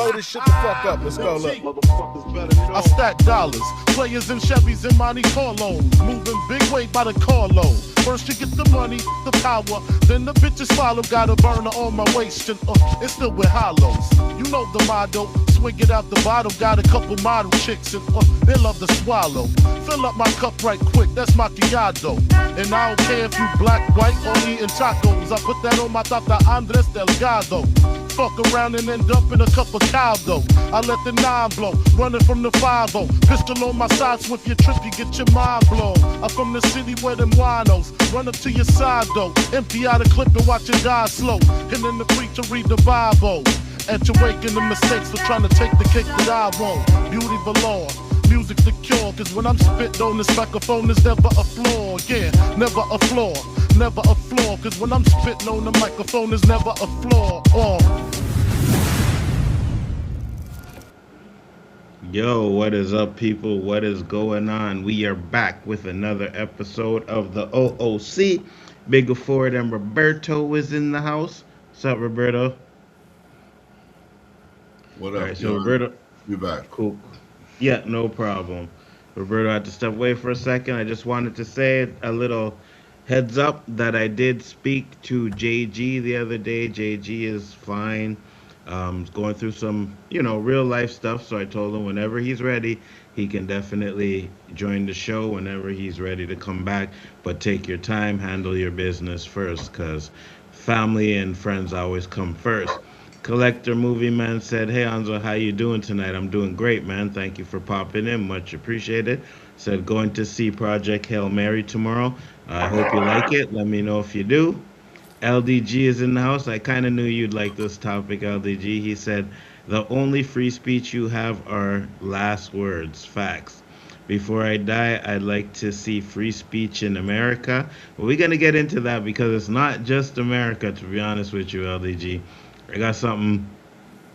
load this shit the fuck up. Let's go, look. I stack dollars, players in Chevys and Monte Carlos, moving big weight by the carload. First you get the money, the power, then the bitches follow. Got a burner on my waist and it's still with hollows. You know the motto, swing it out the bottle. Got a couple model chicks and they love to swallow. Fill up my cup right quick, that's macchiato. And I don't care if you black, white, or eating tacos. I put that on my Tata Andres Delgado. Fuck around and end up in a cup of caldo. I let the 9 blow, running from the 5-0. Pistol on my side, so if you trip, you get your mind blown. I'm from the city where them winos run up to your side though. Empty out a clip and watch it die slow. And then the preacher read the Bible. At your wake in the mistakes for trying to take the cake that I won't. Beauty belong. Music's the cure, cause when I'm spitting on this microphone, there's never a flaw, yeah, never a flaw, never a flaw, cause when I'm spitting on the microphone, there's never a flaw, Yo, what is up, people? What is going on? We are back with another episode of the O.O.C. Bigger Ford and Roberto is in the house. What's up, Roberto? What up, all right, so Roberto, you back? Cool. Yeah, no problem. Roberto had to step away for a second. I just wanted to say a little heads up that I did speak to JG the other day. JG is fine. Going through some, real life stuff. So I told him whenever he's ready, he can definitely join the show whenever he's ready to come back. But take your time, handle your business first, because family and friends always come first. Collector Movie Man said, hey Nzo, how you doing tonight? I'm doing great, man. Thank you for popping in. Much appreciated. Said going to see Project Hail Mary tomorrow. I hope you like it. Let me know if you do. LDG is in the house. I kind of knew you'd like this topic, LDG. He said, the only free speech you have are last words. Facts. Before I die, I'd like to see free speech in America. But we're going to get into that because it's not just America, to be honest with you, LDG. I got something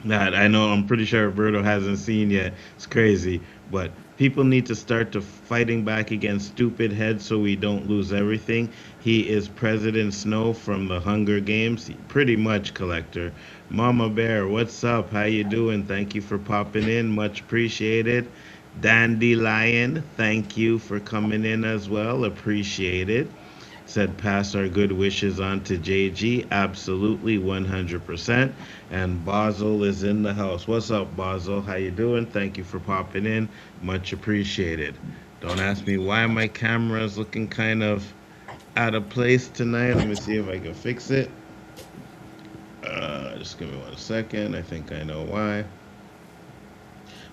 that I know I'm pretty sure Roberto hasn't seen yet. It's crazy, but people need to start to fighting back against stupid heads so we don't lose everything. He is President Snow from the Hunger Games. Pretty much, Collector. Mama Bear, what's up? How you doing? Thank you for popping in. Much appreciated. Dandelion, thank you for coming in as well. Appreciated. Said pass our good wishes on to JG. Absolutely, 100%. And Basel is in the house. What's up, Basel? How you doing? Thank you for popping in. Much appreciated. Don't ask me why my camera is looking kind of out of place tonight. Let me see if I can fix it. Just give me 1 second. I think I know why.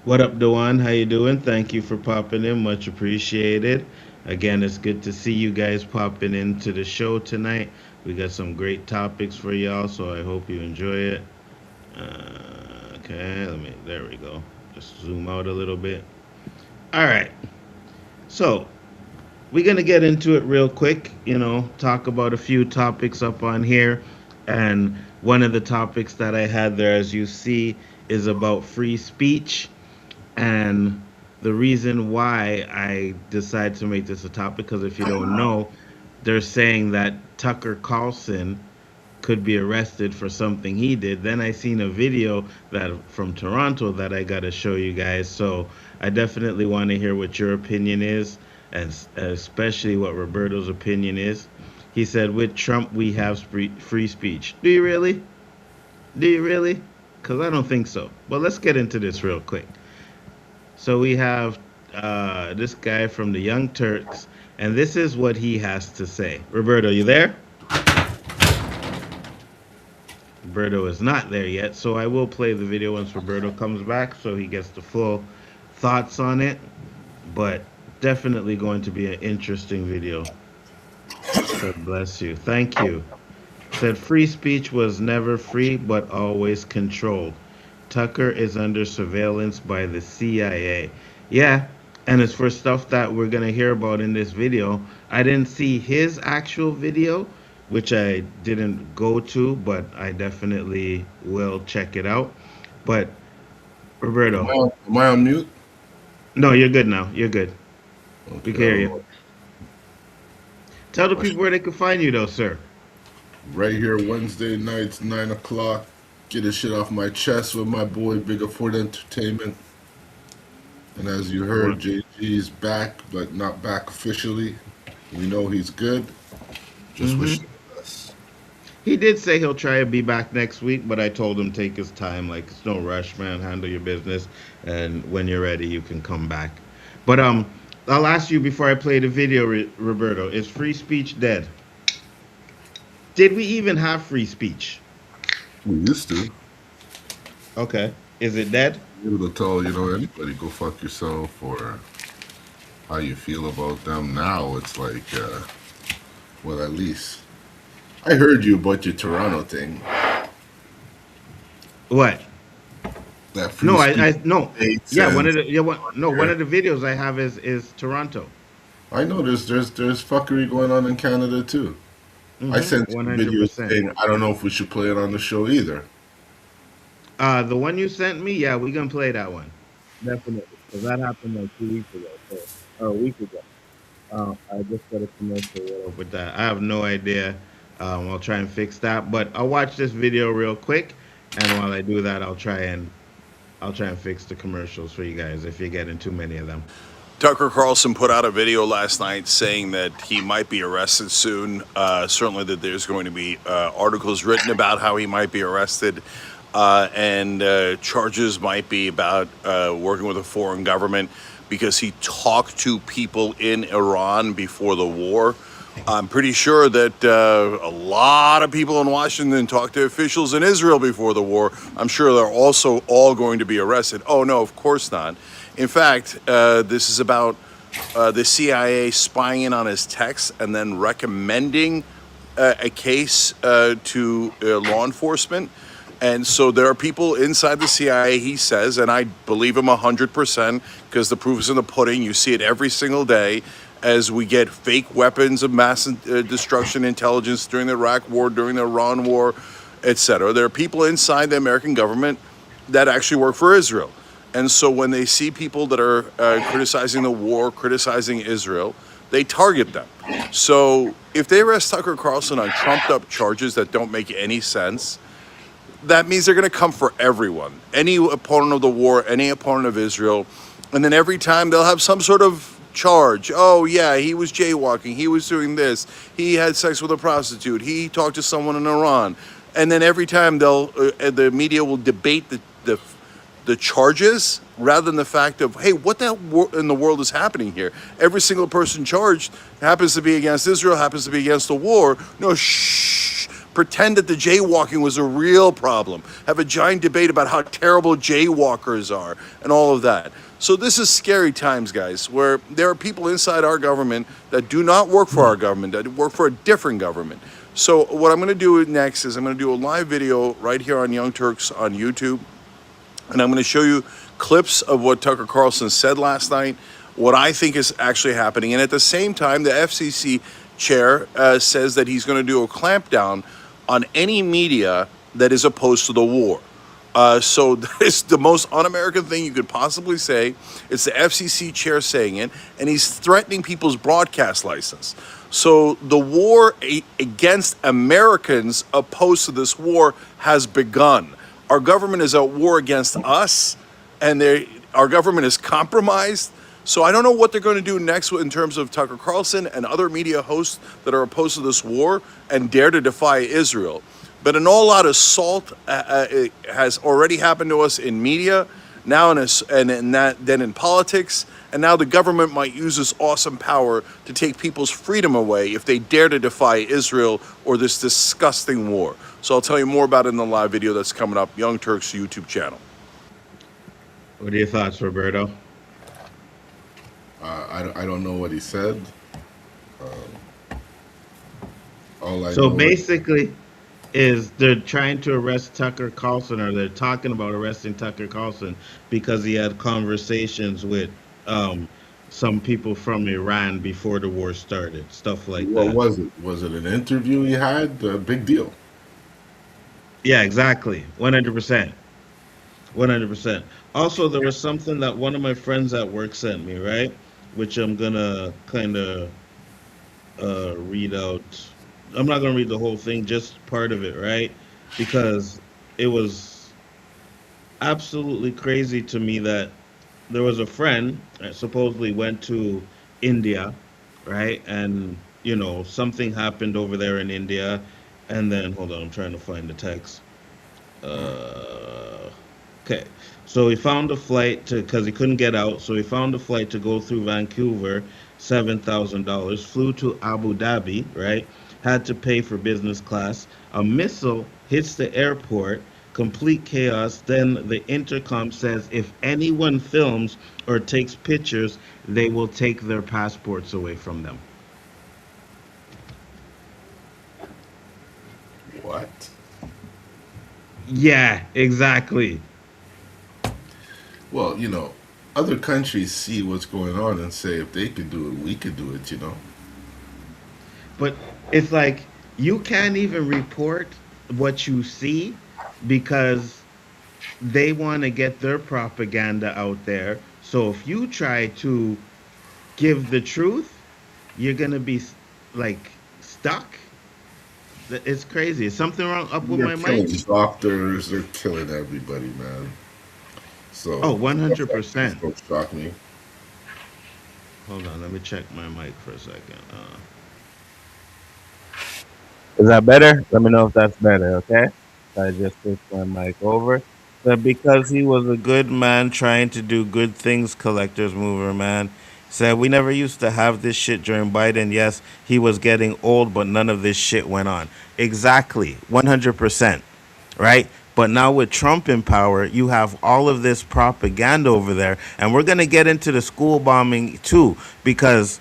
What up, Dewan? How you doing? Thank you for popping in. Much appreciated. Again, it's good to see you guys popping into the show tonight. We got some great topics for y'all, so I hope you enjoy it. Okay, there we go. Just zoom out a little bit. All right. So, we're going to get into it real quick, talk about a few topics up on here. And one of the topics that I had there, as you see, is about free speech. And the reason why I decided to make this a topic, because if you don't know, they're saying that Tucker Carlson could be arrested for something he did. Then I seen a video that from Toronto that I got to show you guys. So I definitely want to hear what your opinion is, and especially what Roberto's opinion is. He said, with Trump, we have free speech. Do you really? Do you really? Because I don't think so. But let's get into this real quick. So we have this guy from the Young Turks, and this is what he has to say. Roberto, you there? Roberto is not there yet, so I will play the video once Roberto comes back so he gets the full thoughts on it. But definitely going to be an interesting video. God bless you. Thank you. Said free speech was never free, but always controlled. Tucker is under surveillance by the CIA. Yeah, and it's for stuff that we're going to hear about in this video. I didn't see his actual video, which I didn't go to, but I definitely will check it out. But, Roberto. Am I on mute? No, you're good now. You're good. Okay. We can hear you. Tell the people where they can find you, though, sir. Right here, Wednesday nights, 9 o'clock, get this shit off my chest with my boy Bigger Ford Entertainment. And as you heard, JG's back, but not back officially. We know he's good. Just wish Mm-hmm. him the best. He did say he'll try to be back next week, but I told him take his time. Like it's no rush, man. Handle your business, and when you're ready, you can come back. But I'll ask you before I play the video, Roberto. Is free speech dead? Did we even have free speech? We used to Okay. Is it dead? be able to tell, anybody go fuck yourself or how you feel about them. Now it's like, well, at least I heard you about your Toronto thing. What? That free No, speech I no. states Yeah, one and of the yeah, one, no, one yeah. of the videos I have is Toronto. I know there's fuckery going on in Canada too. I sent One you a hundred video percent. saying I don't know if we should play it on the show either. The one you sent me, yeah, we gonna play that one. Definitely, because that happened like 2 weeks ago, or a week ago. I just got a commercial with that. I have no idea. I'll try and fix that, but I'll watch this video real quick, and while I do that, I'll try and fix the commercials for you guys if you're getting too many of them. Tucker Carlson put out a video last night saying that he might be arrested soon. Certainly that there's going to be articles written about how he might be arrested, and charges might be about working with a foreign government because he talked to people in Iran before the war. I'm pretty sure that a lot of people in Washington talked to officials in Israel before the war. I'm sure they're also all going to be arrested. Oh, no, of course not. In fact, this is about the CIA spying in on his texts and then recommending a case to law enforcement. And so there are people inside the CIA, he says, and I believe him 100% because the proof is in the pudding. You see it every single day as we get fake weapons of mass destruction intelligence during the Iraq War, during the Iran War, etc. There are people inside the American government that actually work for Israel. And so when they see people that are criticizing the war, criticizing Israel, they target them. So if they arrest Tucker Carlson on trumped up charges that don't make any sense, that means they're going to come for everyone. Any opponent of the war, any opponent of Israel. And then every time they'll have some sort of charge. Oh, yeah, he was jaywalking. He was doing this. He had sex with a prostitute. He talked to someone in Iran. And then every time the media will debate the charges rather than the fact of, hey, what in the world is happening here? Every single person charged happens to be against Israel, happens to be against the war. No, shh. Pretend that the jaywalking was a real problem. Have a giant debate about how terrible jaywalkers are and all of that. So this is scary times, guys, where there are people inside our government that do not work for our government, that work for a different government. So what I'm going to do next is I'm going to do a live video right here on Young Turks on YouTube. And I'm going to show you clips of what Tucker Carlson said last night, what I think is actually happening. And at the same time, the FCC chair says that he's going to do a clampdown on any media that is opposed to the war. So that is the most un-American thing you could possibly say. It's the FCC chair saying it, and he's threatening people's broadcast license. So the war against Americans opposed to this war has begun. Our government is at war against us, and our government is compromised. So I don't know what they're going to do next in terms of Tucker Carlson and other media hosts that are opposed to this war and dare to defy Israel. But an all-out assault has already happened to us in media, now then in politics, and now the government might use this awesome power to take people's freedom away if they dare to defy Israel or this disgusting war. So I'll tell you more about it in the live video that's coming up, Young Turks YouTube channel. What are your thoughts, Roberto? I don't know what he said. So basically, is they're trying to arrest Tucker Carlson, or they're talking about arresting Tucker Carlson because he had conversations with some people from Iran before the war started, stuff like that. What was it? Was it an interview he had? Big deal. Yeah, exactly. 100%. 100%. Also, there was something that one of my friends at work sent me, right? Which I'm gonna kind of read out. I'm not gonna read the whole thing, just part of it, right? Because it was absolutely crazy to me that there was a friend that supposedly went to India, right? And something happened over there in India, and then hold on, I'm trying to find the text. Uh, okay, so he found a flight to because he couldn't get out, so he found a flight to go through Vancouver, $7,000. Flew to Abu Dhabi, right? Had to pay for business class. A missile hits the airport. Complete chaos. Then the intercom says if anyone films or takes pictures, they will take their passports away from them. What? Yeah, exactly. Well, other countries see what's going on and say if they could do it, we could do it. But it's like you can't even report what you see because they want to get their propaganda out there. So if you try to give the truth, you're going to be like stuck. It's crazy. Is something wrong up with They're my killing mic? doctors. They're killing everybody, man. Oh, So stuff like this 100%. don't shock me. Hold on, let me check my mic for a second. Is that better? Let me know if that's better, okay? I just switched my mic over. But because he was a good man trying to do good things, collectors mover man said we never used to have this shit during Biden. Yes, he was getting old, but none of this shit went on. Exactly, 100%, right? But now with Trump in power, you have all of this propaganda over there, and we're gonna get into the school bombing too, because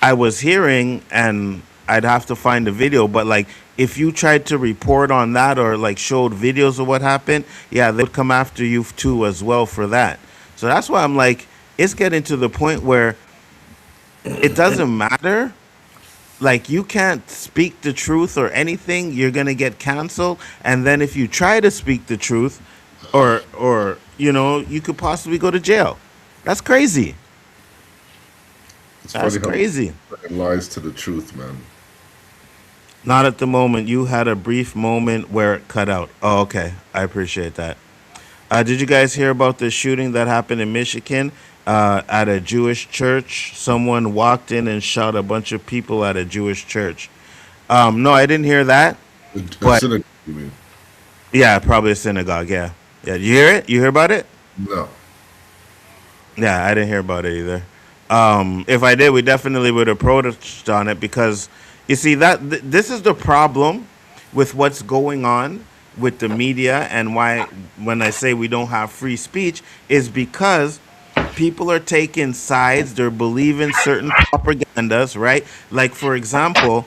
I was hearing, and I'd have to find the video, but like if you tried to report on that or like showed videos of what happened, yeah, they would come after you too as well for that. So that's why I'm like, it's getting to the point where it doesn't matter. Like you can't speak the truth or anything, you're gonna get canceled. And then if you try to speak the truth, or you could possibly go to jail. That's crazy. It's That's funny how crazy. it lies to the truth, man. Not at the moment. You had a brief moment where it cut out. Oh, okay. I appreciate that. Did you guys hear about the shooting that happened in Michigan at a Jewish church? Someone walked in and shot a bunch of people at a Jewish church. No, I didn't hear that. A But cynic, you mean? yeah, probably a synagogue. Yeah. Yeah. You hear it? You hear about it? No. Yeah, I didn't hear about it either. If I did, we definitely would have protested on it because you see this is the problem with what's going on with the media and why when I say we don't have free speech is because people are taking sides, they're believing certain propagandas, right? Like for example,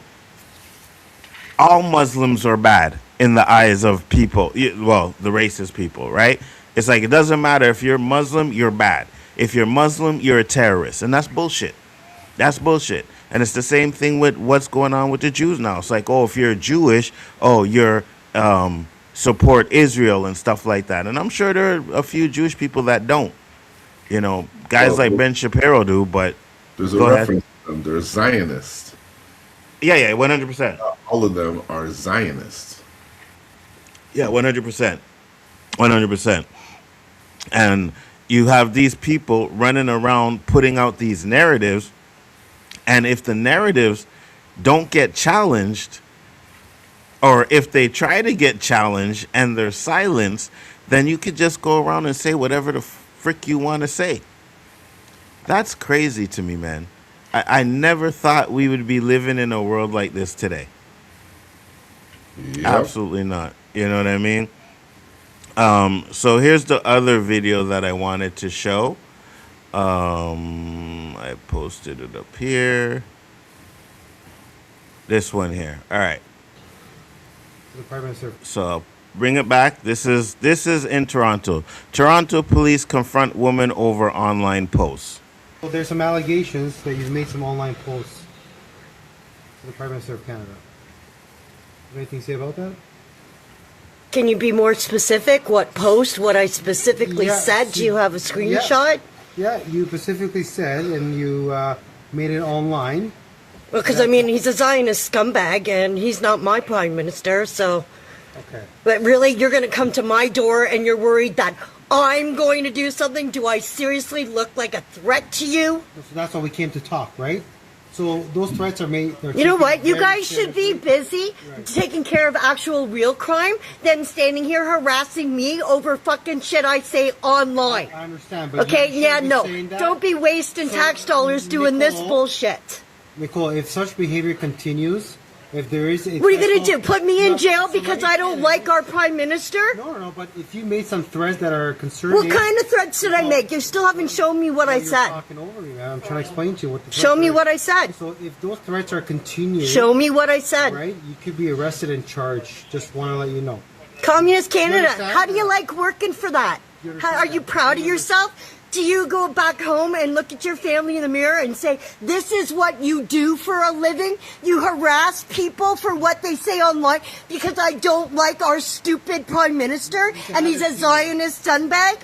all Muslims are bad in the eyes of people, well, the racist people, right? It's like it doesn't matter if you're Muslim, you're bad. If you're Muslim, you're a terrorist, and that's bullshit. That's bullshit. And it's the same thing with what's going on with the Jews now. It's like, oh, if you're Jewish, oh, you're support Israel and stuff like that. And I'm sure there are a few Jewish people that don't. Guys like Well, Ben Shapiro do, but there's a go ahead. reference to them. They're Zionists. Yeah, yeah, 100%. All of them are Zionists. Yeah, 100%. 100%. And you have these people running around putting out these narratives. And if the narratives don't get challenged, or if they try to get challenged and they're silenced, then you could just go around and say whatever the frick you want to say. That's crazy to me, man. I never thought we would be living in a world like this today. Yep. Absolutely not. You know what I mean? So here's the other video that I wanted to show. I posted it up here. This one here. All right. So I'll bring it back. This is in Toronto. Toronto police confront woman over online posts. Well, there's some allegations that you've made some online posts to the Prime Minister of Canada. Anything to say about that? Can you be more specific? What post? What I specifically Yeah, said? Do you have a screenshot? Yeah, you specifically said, and you made it online. Well, because I mean, he's a Zionist scumbag, and he's not my prime minister, so Okay. But really, you're going to come to my door and you're worried that I'm going to do something? Do I seriously look like a threat to you? So that's why we came to talk, right? So those threats are made. You know what? You guys should be busy taking care of actual real crime than standing here harassing me over fucking shit I say online. I understand, but Okay, you yeah, shouldn't be no. saying that. Don't be wasting tax dollars doing this bullshit. Nicole, if such behavior continues, if there is a What are you going to do? threshold- Put me in No, jail so because let me I don't finish. like our prime minister? No, but if you made some threats that are concerning... What kind of threats did I make? You still haven't shown me what I You're said. talking over me, man. I'm trying to explain to you what the Show threats me are. what I said. So if those threats are continuing... Show me what I said. Right? You could be arrested and charged. Just want to let you know. Communist Canada, understand? how do you like working for that? You understand Are you that? proud of You yourself? Do you go back home and look at your family in the mirror and say, this is what you do for a living? You harass people for what they say online because I don't like our stupid prime minister and he's a Zionist scumbag?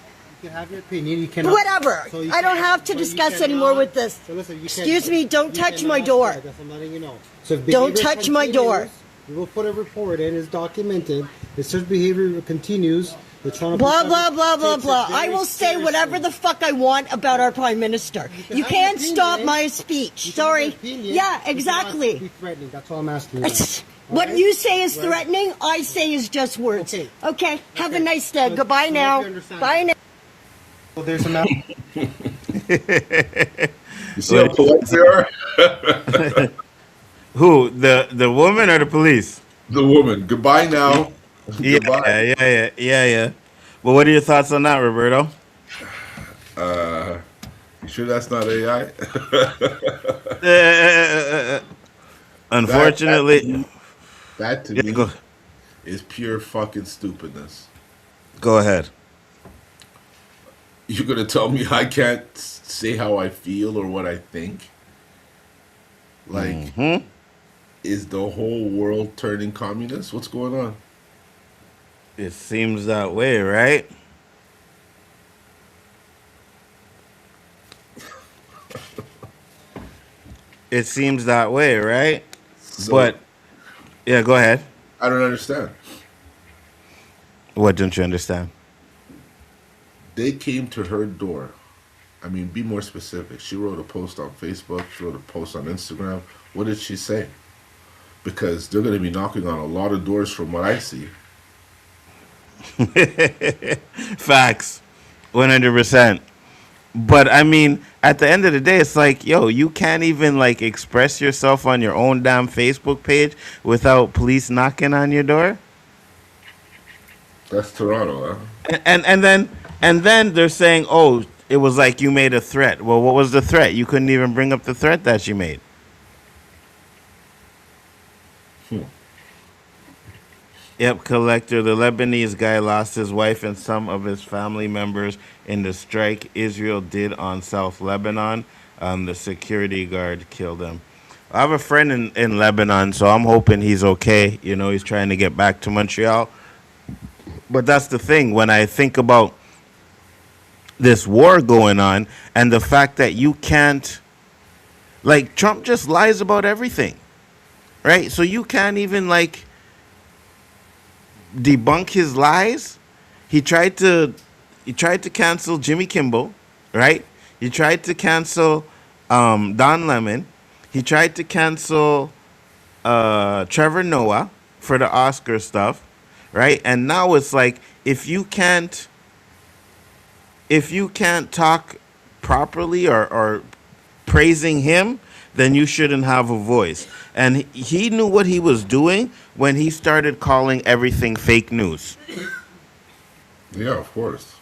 You can have your opinion. You cannot... Whatever. So you I don't cannot- have to so you discuss cannot- anymore with this. So listen, you Excuse can't- me, don't you touch my cannot door. spread. That's what I'm letting you know. So if Don't behavior touch my door. continues, we will put a report in. It's documented. If such behavior continues, the Toronto Blah, Police blah, blah, blah, takes it blah. very I will say seriously. whatever the fuck I want about our prime minister. can You have can't an stop opinion. my speech. You can have Sorry. an opinion, Yeah, but you exactly. cannot be threatening. That's all I'm asking you. What Alright? you say is Right. threatening, I say is just words. Okay. Okay, have a Okay. nice day. So- Goodbye so now. you understand. Bye now. So there's a matter. You see how polite they are? Who? The woman or the police? The woman. Goodbye now. Yeah, Goodbye. yeah. Well, what are your thoughts on that, Roberto? You sure that's not AI? Unfortunately, That to yeah, me go, is pure fucking stupidness. go ahead. You're gonna tell me I can't say how I feel or what I think? Like, is the whole world turning communist? What's going on? It seems that way, right? It seems that way, right? So, But yeah, go ahead. I don't understand. What don't you understand? They came to her door. I mean, be more specific. She wrote a post on Facebook. She wrote a post on Instagram. What did she say? Because they're going to be knocking on a lot of doors from what I see. Facts, 100%. But I mean, at the end of the day, it's like, yo, you can't even like express yourself on your own damn Facebook page without police knocking on your door. That's Toronto, huh? And then they're saying, oh, it was like you made a threat. Well, what was the threat? You couldn't even bring up the threat that you made. Yep, collector. The Lebanese guy lost his wife and some of his family members in the strike Israel did on South Lebanon. The security guard killed him. I have a friend in Lebanon, so I'm hoping he's okay. You know, he's trying to get back to Montreal. But that's the thing. When I think about this war going on and the fact that you can't, like, Trump just lies about everything, right? So you can't even, like, debunk his lies. He tried to cancel Jimmy Kimmel, right? He tried to cancel Don Lemon. He tried to cancel Trevor Noah for the Oscar stuff, right? And now it's like if you can't talk properly or praising him, then you shouldn't have a voice. And he knew what he was doing when he started calling everything fake news. Yeah, of course.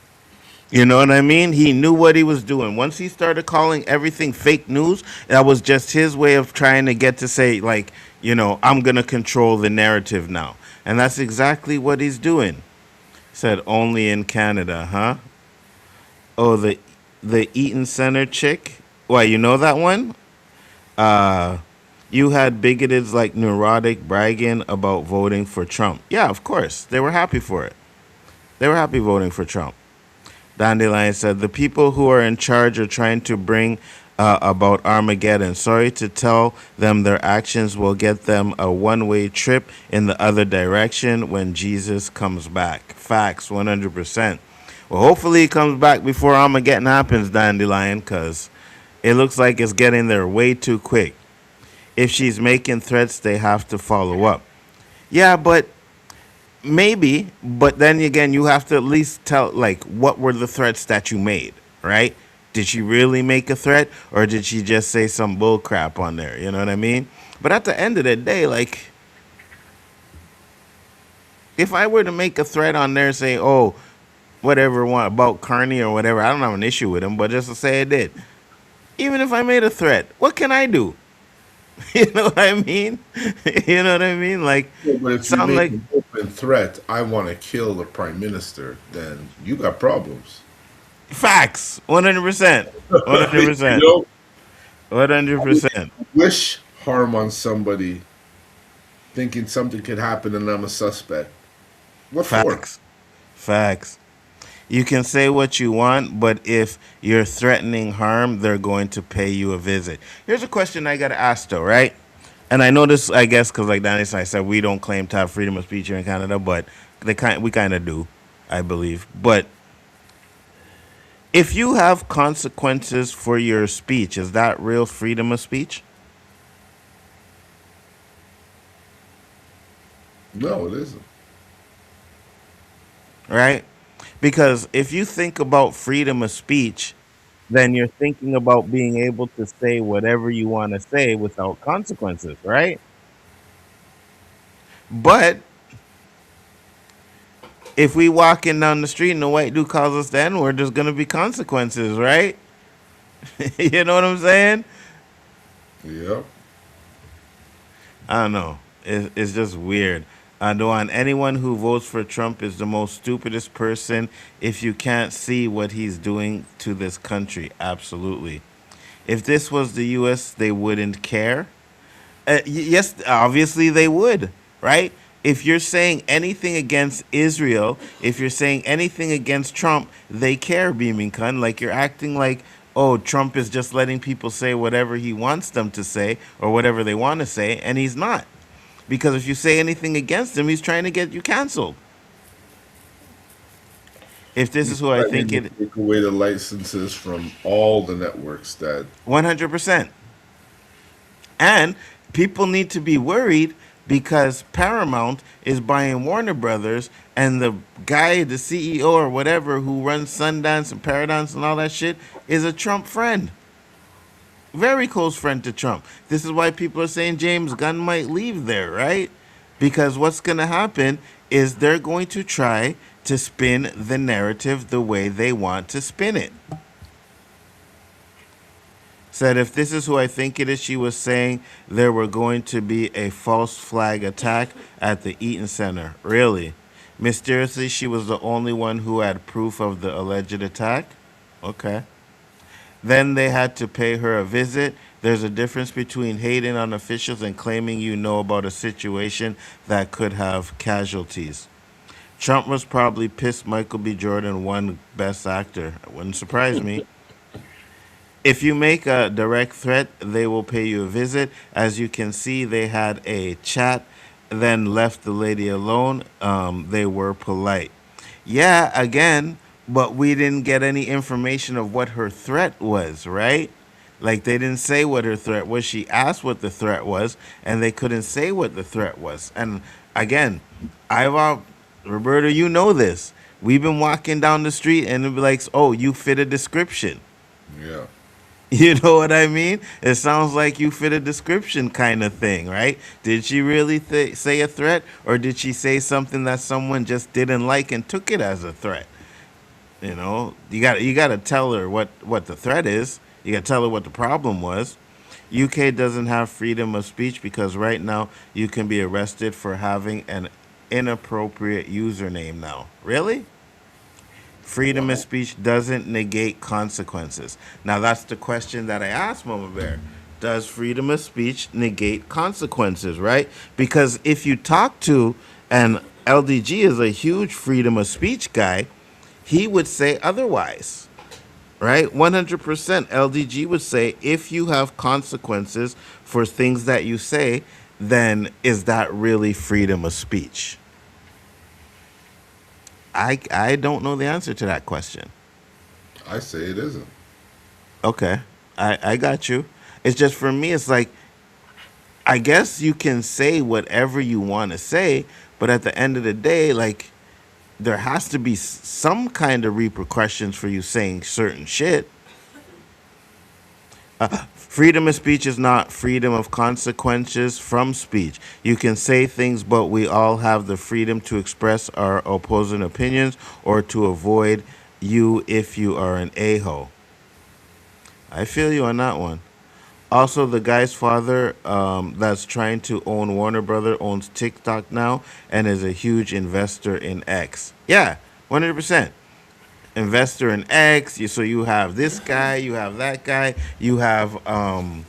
You know what I mean? He knew what he was doing. Once he started calling everything fake news, that was just his way of trying to get to say, like, you know, I'm going to control the narrative now. And that's exactly what he's doing. Said only in Canada, huh? Oh, the Eaton Center chick? Why, you know that one? You had bigoted like neurotic bragging about voting for Trump. Yeah, of course. They were happy for it. They were happy voting for Trump. Dandelion said, the people who are in charge are trying to bring about Armageddon. Sorry to tell them their actions will get them a one-way trip in the other direction when Jesus comes back. Facts, 100%. Well, hopefully he comes back before Armageddon happens, Dandelion, because it looks like it's getting there way too quick. If she's making threats, they have to follow up. Yeah, but maybe, but then again, you have to at least tell, like, what were the threats that you made, right? Did she really make a threat, or did she just say some bull crap on there? You know what I mean? But at the end of the day, like, if I were to make a threat on there, say, oh, whatever one about Carney or whatever, I don't have an issue with him, but just to say I did. Even if I made a threat, what can I do? You know what I mean? You know what I mean? Like, Yeah, but if you sound make like an open threat, I want to kill the prime minister, then you got problems. facts, 100%, You 100%, know, 100%. wish harm on somebody, thinking something could happen and I'm a suspect. What for? Facts, facts. You can say what you want, but if you're threatening harm, they're going to pay you a visit. Here's a question I got to ask, though, right? And I know this, I guess, because like Danny and I said, we don't claim to have freedom of speech here in Canada, but we kind of do, I believe. But if you have consequences for your speech, is that real freedom of speech? No, it isn't. Right? Because if you think about freedom of speech, then you're thinking about being able to say whatever you want to say without consequences, right? But if we walking down the street and the white dude calls us the N-word, there's gonna be consequences, right? You know what I'm saying? Yep. I don't know. It's just weird. Duan, anyone who votes for Trump is the most stupidest person if you can't see what he's doing to this country. Absolutely. If this was the U.S., they wouldn't care. Yes, obviously they would, right? If you're saying anything against Israel, if you're saying anything against Trump, they care, Beaming Kun. Like you're acting like, oh, Trump is just letting people say whatever he wants them to say or whatever they want to say, and he's not. Because if you say anything against him, he's trying to get you canceled. If this is who I think to take away the licenses from all the networks that 100%. And people need to be worried because Paramount is buying Warner Brothers, and the guy, the CEO or whatever, who runs Sundance and Paradise and all that shit is a Trump friend. Very close friend to Trump. This is why people are saying James Gunn might leave there, right? Because what's going to happen is they're going to try to spin the narrative the way they want to spin it. Said, if this is who I think it is, she was saying there were going to be a false flag attack at the Eaton Center. Really? Mysteriously, she was the only one who had proof of the alleged attack? Okay. Then they had to pay her a visit. There's a difference between hating on officials and claiming you know about a situation that could have casualties. Trump was probably pissed Michael B. Jordan won Best Actor. It wouldn't surprise me. If you make a direct threat, they will pay you a visit. As you can see, they had a chat, then left the lady alone. They were polite. Yeah, again, but we didn't get any information of what her threat was, right? Like they didn't say what her threat was. She asked what the threat was, and they couldn't say what the threat was. And again, Roberto, you know this. We've been walking down the street, and it'll be like, "Oh, you fit a description." yeah. You know what I mean? It sounds like you fit a description kind of thing, right? Did she really say a threat, or did she say something that someone just didn't like and took it as a threat? You know, you got to tell her what the threat is. You got to tell her what the problem was. UK doesn't have freedom of speech because right now you can be arrested for having an inappropriate username now. Really? Freedom of speech doesn't negate consequences. Now that's the question that I asked Mama Bear. Does freedom of speech negate consequences, right? Because if you talk to, and LDG is a huge freedom of speech guy, he would say otherwise, right? 100% LDG would say if you have consequences for things that you say, then is that really freedom of speech? I don't know the answer to that question. I say it isn't. Okay. I got you. It's just for me, it's like, I guess you can say whatever you want to say, but at the end of the day, like, there has to be some kind of repercussions for you saying certain shit. Freedom of speech is not freedom of consequences from speech. You can say things, but we all have the freedom to express our opposing opinions or to avoid you if you are an a-hole. I feel you on that one. Also, the guy's father that's trying to own Warner Brother owns TikTok now and is a huge investor in X. Yeah, 100%. Investor in X. So you have this guy, you have that guy, you have Elon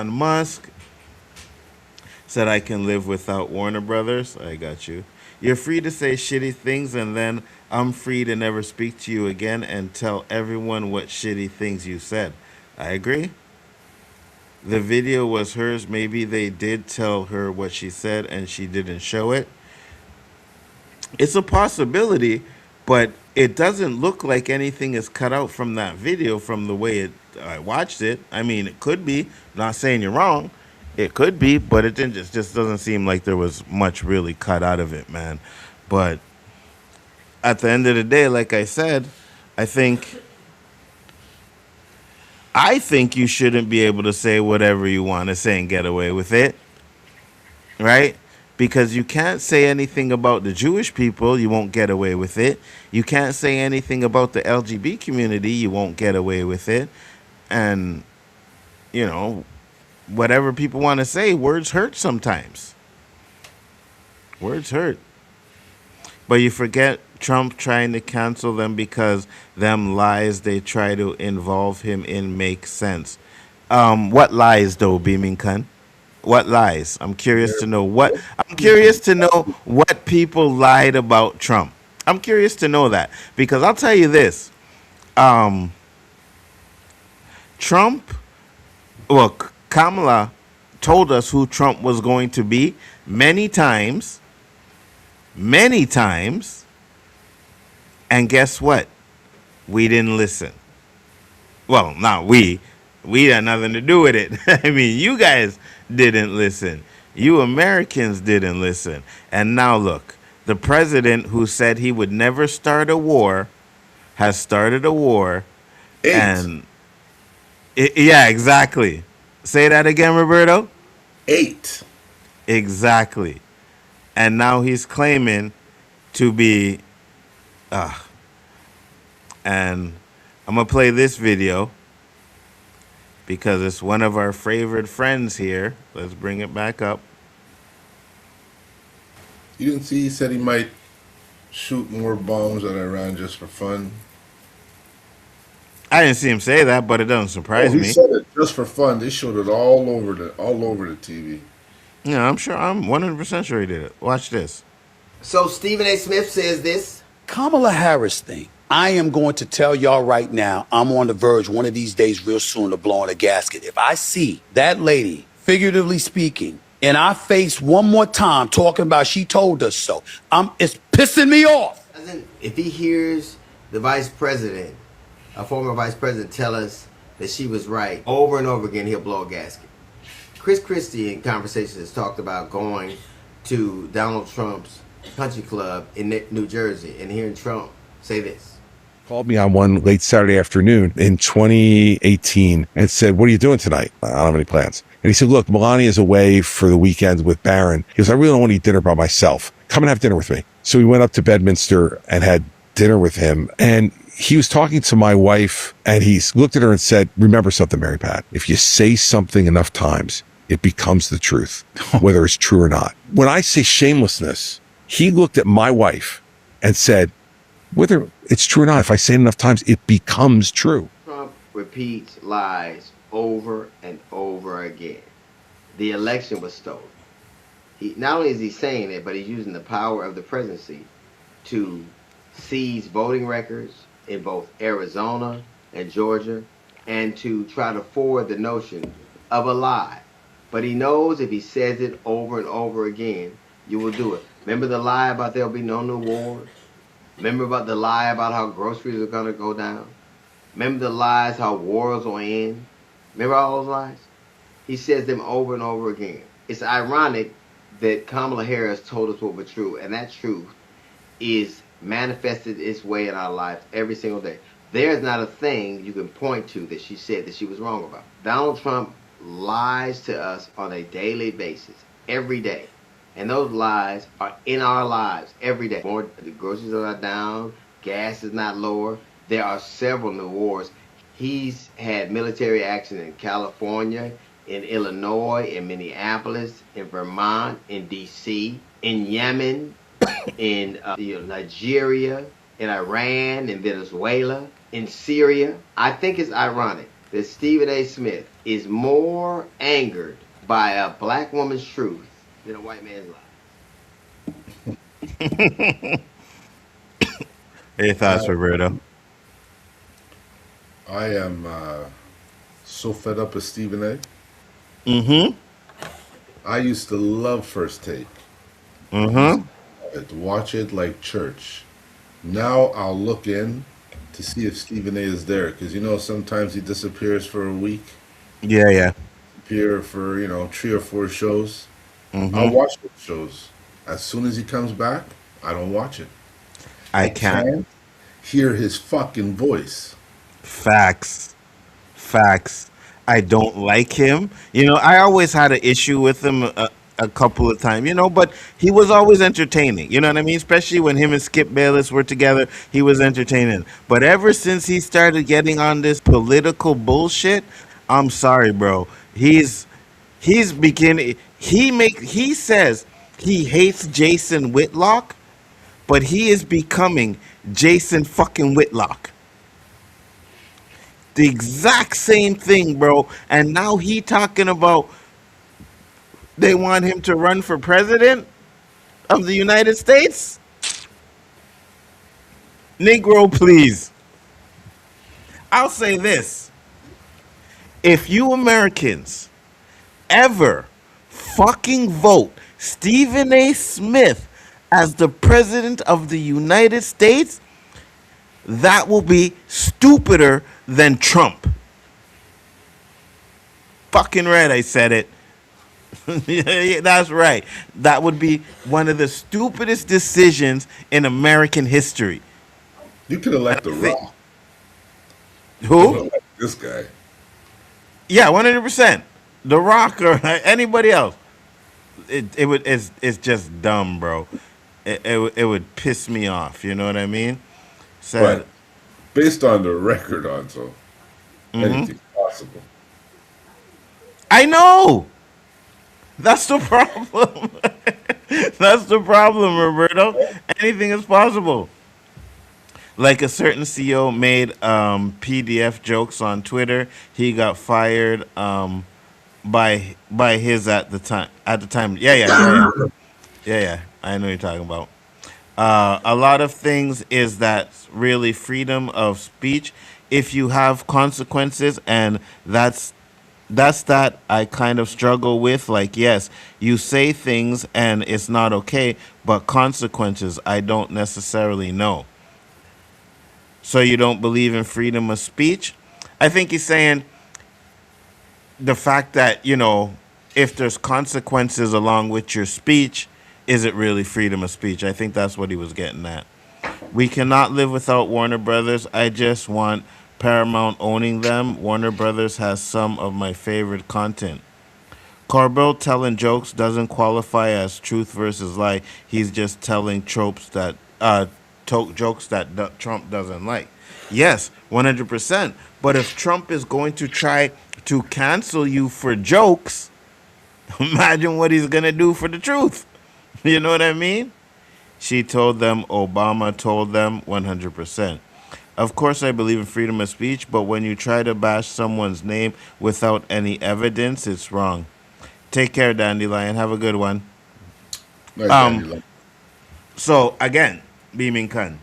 Musk said I can live without Warner Brothers. I got you. You're free to say shitty things, and then I'm free to never speak to you again and tell everyone what shitty things you said. I agree. The video was hers. Maybe they did tell her what she said and she didn't show it. It's a possibility, but it doesn't look like anything is cut out from that video from the way I watched it. I mean, it could be. Not saying you're wrong. It could be, but it didn't just doesn't seem like there was much really cut out of it, man. But at the end of the day, like I said, I think you shouldn't be able to say whatever you want to say and get away with it, right? Because you can't say anything about the Jewish people, you won't get away with it. You can't say anything about the LGBT community, you won't get away with it. And, you know, whatever people want to say, words hurt sometimes. Words hurt. But you forget Trump trying to cancel them because them lies they try to involve him in make sense. What lies though, Beaming Khan? What lies? I'm curious to know what people lied about Trump. I'm curious to know that because I'll tell you this. Trump, well, Kamala told us who Trump was going to be many times. And guess what? We didn't listen. Well, not we. We had nothing to do with it. I mean, you guys didn't listen. You Americans didn't listen. And now look, the president who said he would never start a war has started a war. 8. And yeah, exactly. Say that again, Roberto. 8. Exactly. And now he's claiming to be and I'm going to play this video because it's one of our favorite friends here. Let's bring it back up. You didn't see he said he might shoot more bombs at Iran just for fun? I didn't see him say that, but it doesn't surprise He me. said it just for fun. They showed it all over the TV. Yeah, I'm 100% sure he did it. Watch this. So Stephen A. Smith says this. Kamala Harris thing. I am going to tell y'all right now, I'm on the verge one of these days real soon of blowing a gasket. If I see that lady, figuratively speaking, in our face one more time talking about she told us so, it's pissing me off. If he hears the vice president, a former vice president, tell us that she was right over and over again, he'll blow a gasket. Chris Christie in conversations has talked about going to Donald Trump's country club in New Jersey and hearing Trump say this. Called me on one late Saturday afternoon in 2018 and said, "What are you doing tonight?" "I don't have any plans." And he said, "Look, Melania's away for the weekend with Barron." He goes, "I really don't want to eat dinner by myself. Come and have dinner with me." So we went up to Bedminster and had dinner with him. And he was talking to my wife and he looked at her and said, "Remember something, Mary Pat, if you say something enough times, it becomes the truth, whether it's true or not." When I say shamelessness, he looked at my wife and said, "Whether it's true or not, if I say it enough times, it becomes true." Trump repeats lies over and over again. The election was stolen. Not only is he saying it, but he's using the power of the presidency to seize voting records, in both Arizona and Georgia and to try to forward the notion of a lie. But he knows if he says it over and over again, you will do it. Remember the lie about there'll be no new wars? Remember about the lie about how groceries are going to go down? Remember the lies how wars will end? Remember all those lies? He says them over and over again. It's ironic that Kamala Harris told us what was true, and that truth is manifested its way in our lives every single day. There's not a thing you can point to that she said that she was wrong about. Donald Trump lies to us on a daily basis, every day. And those lies are in our lives every day. More, the groceries are not down, gas is not lower. There are several new wars. He's had military action in California, in Illinois, in Minneapolis, in Vermont, in D.C., in Yemen, in Nigeria, in Iran, in Venezuela, in Syria. I think it's ironic that Stephen A. Smith is more angered by a black woman's truth than a white man's lie. Any thoughts, I, Roberto? I am so fed up with Stephen A. Mm-hmm. I used to love First Take. I used Mm-hmm. to watch it like church. Now I'll look in to see if Stephen A is there because sometimes he disappears for a week, Yeah, yeah. appear for 3 or 4 shows. I'll Mm-hmm. watch those shows. As soon as he comes back, I don't watch it. I I can't. can't hear his fucking voice. Facts. Facts. I don't like him. I always had an issue with him a couple of times, but he was always entertaining. You know what I mean? Especially when him and Skip Bayless were together, he was entertaining. But ever since he started getting on this political bullshit, I'm sorry, bro. He's beginning he says he hates Jason Whitlock, but he is becoming Jason fucking Whitlock. The exact same thing, bro. And now he talking about they want him to run for president of the United States? Negro, please. I'll say this. If you Americans ever fucking vote Stephen A. Smith as the president of the United States, that will be stupider than Trump. Fucking right, I said it. Yeah, that's right. That would be one of the stupidest decisions in American history. You could elect The Thi- Rock. You Who? don't elect this guy. Yeah, 100%. The Rock or anybody else. It's just dumb, bro. It would piss me off. You know what I mean? So, But based on the record, Anzo, mhm. anything's possible. I know. That's the problem. That's the problem, Roberto. Anything is possible. Like a certain CEO made PDF jokes on Twitter. He got fired by his at the time. At the time, yeah. I know what you're talking about. A lot of things is that really freedom of speech if you have consequences, and that's that I kind of struggle with. Like, yes, you say things and it's not okay, but consequences I don't necessarily know. So you don't believe in freedom of speech? I think he's saying the fact that, if there's consequences along with your speech, is it really freedom of speech? I think that's what he was getting at. We cannot live without Warner Brothers. I just want Paramount owning them. Warner Brothers has some of my favorite content. Corbell telling jokes doesn't qualify as truth versus lie. He's just telling jokes that Trump doesn't like. Yes, 100%. But if Trump is going to try to cancel you for jokes, imagine what he's going to do for the truth. You know what I mean? She told them, Obama told them, 100%. Of course, I believe in freedom of speech, but when you try to bash someone's name without any evidence, it's wrong. Take care, Dandelion. Have a good one. Nice, Um, Danny. so again, Beaming Khan,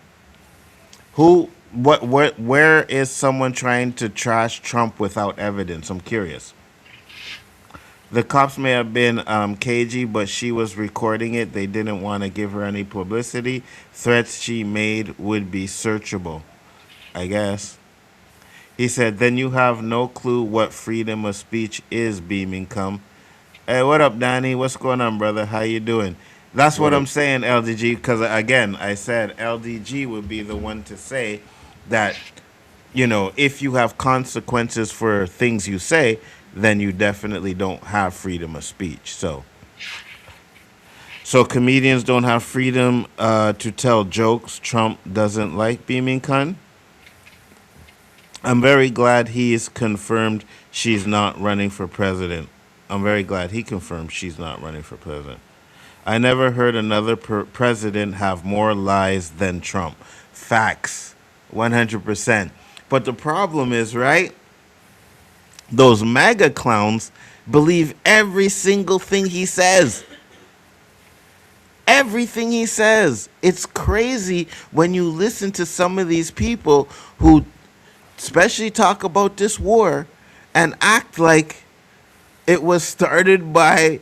who where is someone trying to trash Trump without evidence? I'm curious. The cops may have been cagey, but she was recording it. They didn't want to give her any publicity. Threats she made would be searchable, I guess. He said, then you have no clue what freedom of speech is, beaming come. Hey, what up, Danny? What's going on, brother? How you doing? That's what What I'm up? saying, LDG, because, again, I said LDG would be the one to say that, if you have consequences for things you say, then you definitely don't have freedom of speech. So comedians don't have freedom to tell jokes Trump doesn't like, beaming Kun. I'm very glad he's confirmed she's not running for president. I'm very glad he confirmed she's not running for president. I never heard another president have more lies than Trump. Facts. 100%. But the problem is, right? Those MAGA clowns believe every single thing he says. Everything he says. It's crazy when you listen to some of these people who especially talk about this war and act like it was started by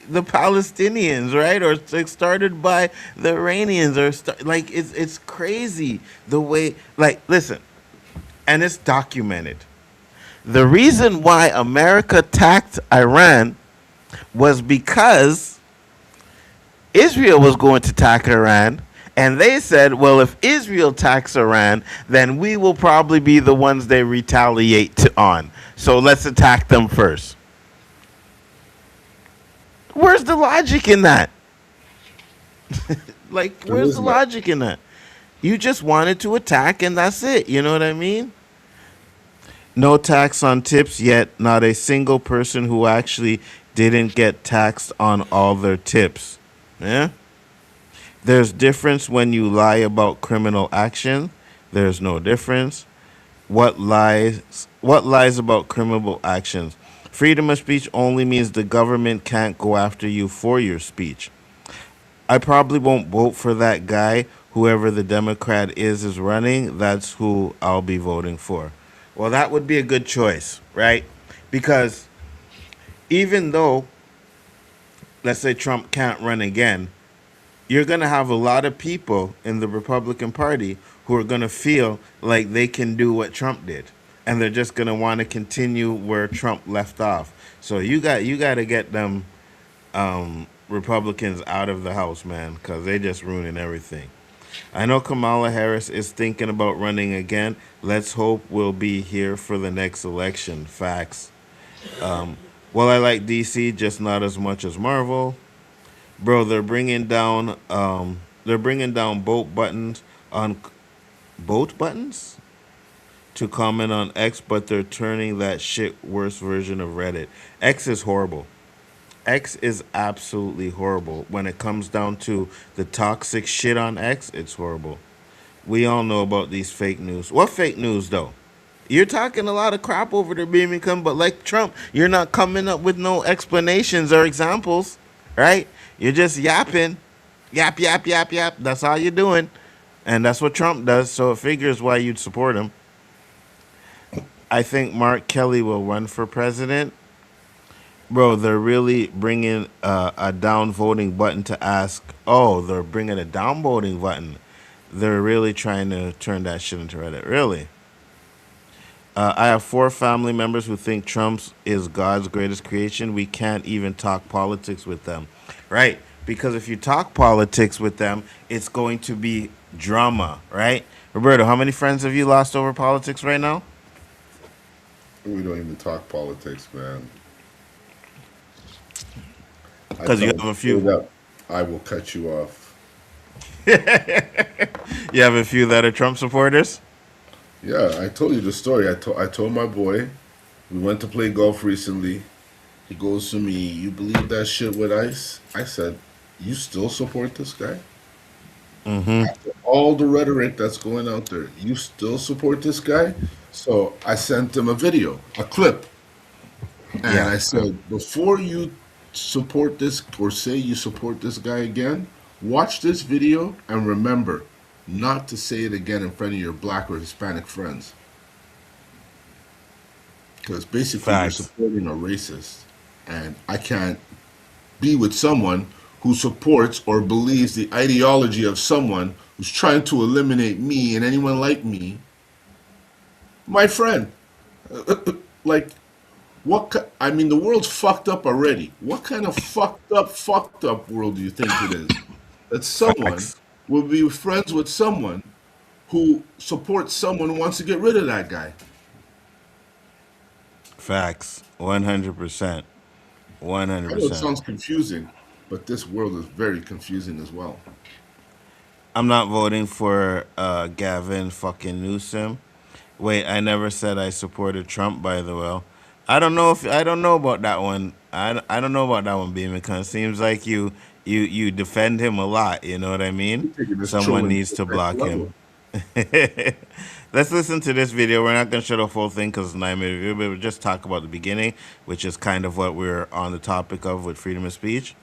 the Palestinians, right? Or it's started by the Iranians, or it's crazy the way, listen, and it's documented. The reason why America attacked Iran was because Israel was going to attack Iran, and they said, well, if Israel attacks Iran, then we will probably be the ones they retaliate on. So let's attack them first. Where's the logic in that? Where's the logic in that? You just wanted to attack, and that's it. You know what I mean? No tax on tips yet. Not a single person who actually didn't get taxed on all their tips. Yeah? There's difference when you lie about criminal action. There's no difference. What lies about criminal actions? Freedom of speech only means the government can't go after you for your speech. I probably won't vote for that guy. Whoever the Democrat is running, that's who I'll be voting for. Well, that would be a good choice, right? Because even though, let's say Trump can't run again, you're going to have a lot of people in the Republican Party who are going to feel like they can do what Trump did. And they're just going to want to continue where Trump left off. So you got to get them Republicans out of the House, man, because they just ruining everything. I know Kamala Harris is thinking about running again. Let's hope we'll be here for the next election. Facts. Well, I like DC, just not as much as Marvel. Bro, they're bringing down boat buttons to comment on X, but they're turning that shit worse version of Reddit. X is horrible. X is absolutely horrible. When it comes down to the toxic shit on X, it's horrible. We all know about these fake news. What fake news, though? You're talking a lot of crap over there, Birmingham, but like Trump, you're not coming up with no explanations or examples, right? You're just yapping. Yap, yap, yap, yap. That's all you're doing. And that's what Trump does, so it figures why you'd support him. I think Mark Kelly will run for president. Bro, they're really bringing a down voting button to ask. Oh, they're bringing a down voting button. They're really trying to turn that shit into Reddit. Really? I have 4 family members who think Trump is God's greatest creation. We can't even talk politics with them. Right? Because if you talk politics with them, it's going to be drama. Right? Roberto, how many friends have you lost over politics right now? We don't even talk politics, man. Because you have a few. I will cut you off. You have a few that are Trump supporters? Yeah, I told you the story. I told my boy, we went to play golf recently. He goes to me, you believe that shit with ICE? I said, you still support this guy? Mm-hmm. After all the rhetoric that's going out there, you still support this guy? So I sent him a video, a clip. And I said, before you support this or say you support this guy again, watch this video and remember, not to say it again in front of your black or Hispanic friends. Because basically you're Facts. supporting a racist. And I can't be with someone who supports or believes the ideology of someone who's trying to eliminate me and anyone like me, my friend. Like, I mean, the world's fucked up already. What kind of fucked up world do you think it is? That someone Facts. will be friends with someone who supports someone who wants to get rid of that guy. Facts. 100%. I know it 100%. sounds confusing, but this world is very confusing as well. I'm not voting for Gavin fucking Newsom. Wait, I never said I supported Trump, by the way. I don't know about that one. I don't know about that one, Beam, because it seems like you defend him a lot, you know what I mean? You're taking this Someone trolling needs to to the next block level. him. Let's listen to this video. We're not going to show the full thing because it's 9 minutes. We'll just talk about the beginning, which is kind of what we're on the topic of with freedom of speech.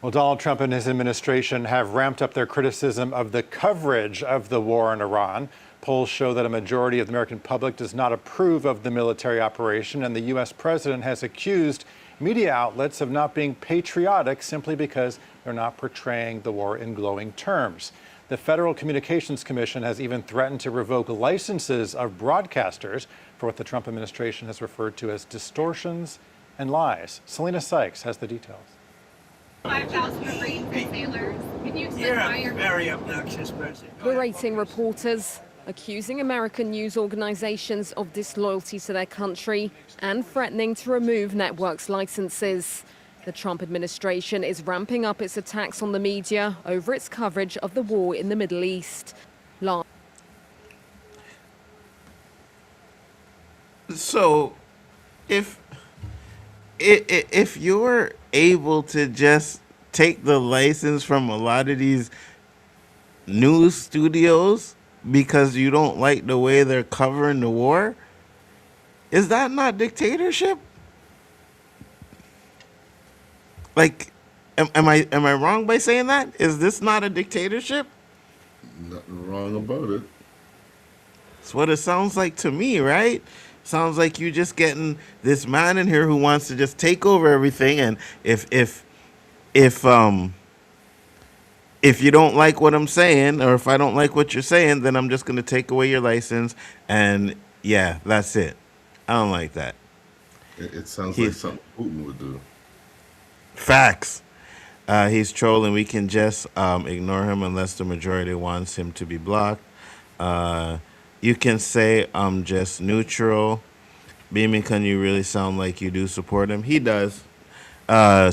Well, Donald Trump and his administration have ramped up their criticism of the coverage of the war in Iran. Polls show that a majority of the American public does not approve of the military operation, and the U.S. president has accused media outlets of not being patriotic simply because they're not portraying the war in glowing terms. The Federal Communications Commission has even threatened to revoke licenses of broadcasters for what the Trump administration has referred to as distortions and lies. Selena Sykes has the details. 5,000 Marines and sailors. Can you explain why you're very obnoxious person? berating reporters, accusing American news organizations of disloyalty to their country, and threatening to remove networks' licenses? The Trump administration is ramping up its attacks on the media over its coverage of the war in the Middle East. So, if you're able to just take the license from a lot of these news studios because you don't like the way they're covering the war, is that not dictatorship? Like, am I wrong by saying that? Is this not a dictatorship? Nothing wrong about it. That's what it sounds like to me, right? Sounds like you just getting this man in here who wants to just take over everything, and if you don't like what I'm saying, or if I don't like what you're saying, then I'm just gonna take away your license, and yeah, that's it. I don't like that. It sounds like something Putin would do. Facts. He's trolling. We can just ignore him unless the majority wants him to be blocked. You can say I'm just neutral. Beaming, can you really sound like you do support him? He does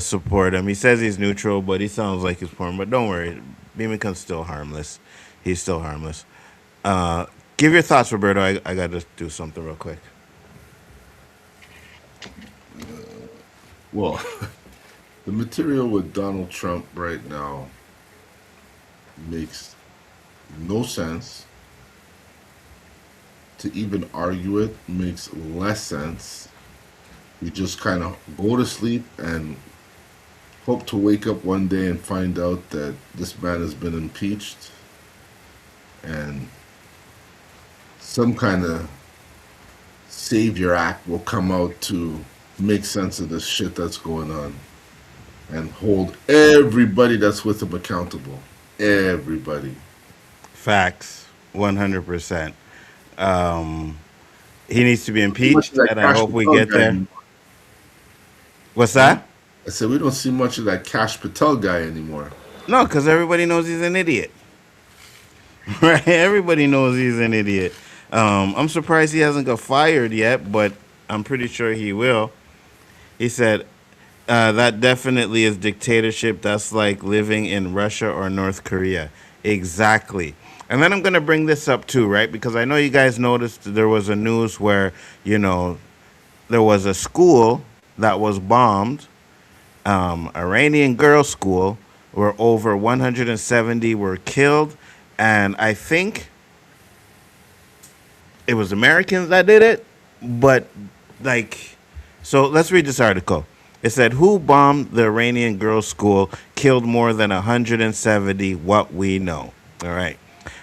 support him. He says he's neutral, but he sounds like he's supporting him. But don't worry, Beamington's still harmless. He's still harmless. Give your thoughts, Roberto. I got to do something real quick. Well, the material with Donald Trump right now makes no sense. To even argue it makes less sense. You just kind of go to sleep and hope to wake up one day and find out that this man has been impeached and some kind of savior act will come out to make sense of this shit that's going on and hold everybody that's with him accountable. Everybody. Facts. 100%. He needs to be impeached, and I hope we get there. Anymore. What's that? I said we don't see much of that Kash Patel guy anymore. No, because everybody knows he's an idiot. Right? Everybody knows he's an idiot. I'm surprised he hasn't got fired yet, but I'm pretty sure he will. He said, that definitely is dictatorship. That's like living in Russia or North Korea. Exactly. And then I'm going to bring this up too, right? Because I know you guys noticed there was a news where, you know, there was a school that was bombed, Iranian girls' school, where over 170 were killed. And I think it was Americans that did it. But, like, so let's read this article. It said, who bombed the Iranian girls' school, killed more than 170, what we know. All right.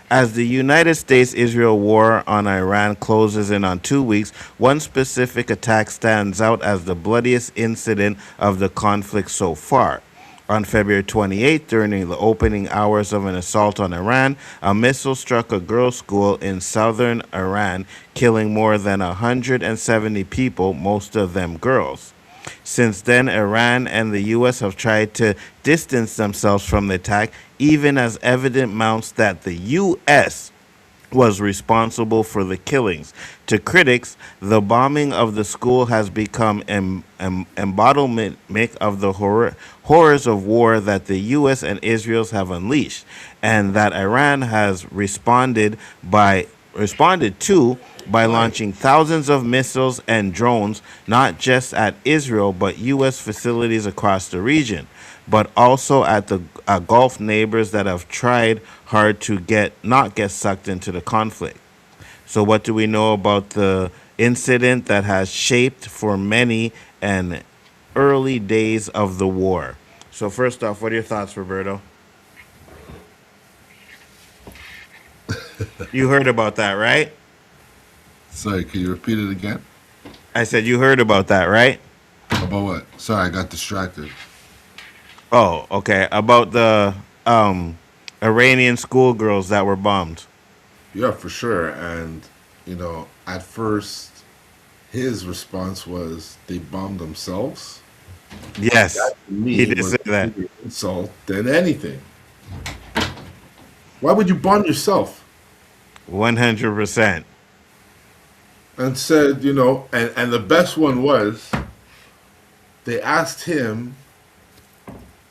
As the United States-Israel war on Iran closes in on 2 weeks, one specific attack stands out as the bloodiest incident of the conflict so far. On February 28th, during the opening hours of an assault on Iran, a missile struck a girls' school in southern Iran, killing more than 170 people, most of them girls. Since then, Iran and the U.S. have tried to distance themselves from the attack, even as evidence mounts that the U.S. was responsible for the killings. To critics, the bombing of the school has become embodiment of the horrors of war that the U.S. and Israel have unleashed, and that Iran has responded to by launching thousands of missiles and drones, not just at Israel, but U.S. facilities across the region, but also at the Gulf neighbors that have tried hard to not get sucked into the conflict. So what do we know about the incident that has shaped for many an early days of the war? So first off, what are your thoughts, Roberto? You heard about that, right? Sorry, can you repeat it again? I said you heard about that, right? About what? Sorry, I got distracted. Oh, okay. About the Iranian schoolgirls that were bombed. Yeah, for sure. And, at first, his response was they bombed themselves. Yes, That, to me, he did was say that. a bigger insult than anything. Why would you bomb yourself? 100%. And said, and the best one was they asked him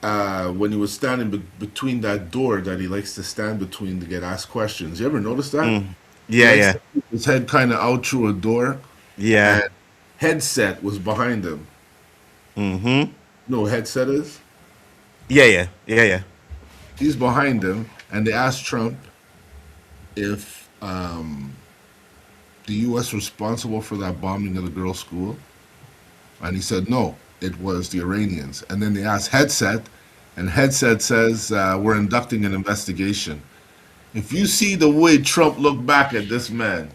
when he was standing between that door that he likes to stand between to get asked questions. You ever notice that? Yeah, He likes yeah, to keep his head kind of out through a door, yeah. and headset was behind him. Mm-hmm. You know what headset is? Yeah. He's behind him, and they asked Trump if the U.S. responsible for that bombing of the girls' school, and he said no, it was the Iranians. And then they asked Headset, and Headset says we're inducting an investigation. If you see the way Trump looked back at this man,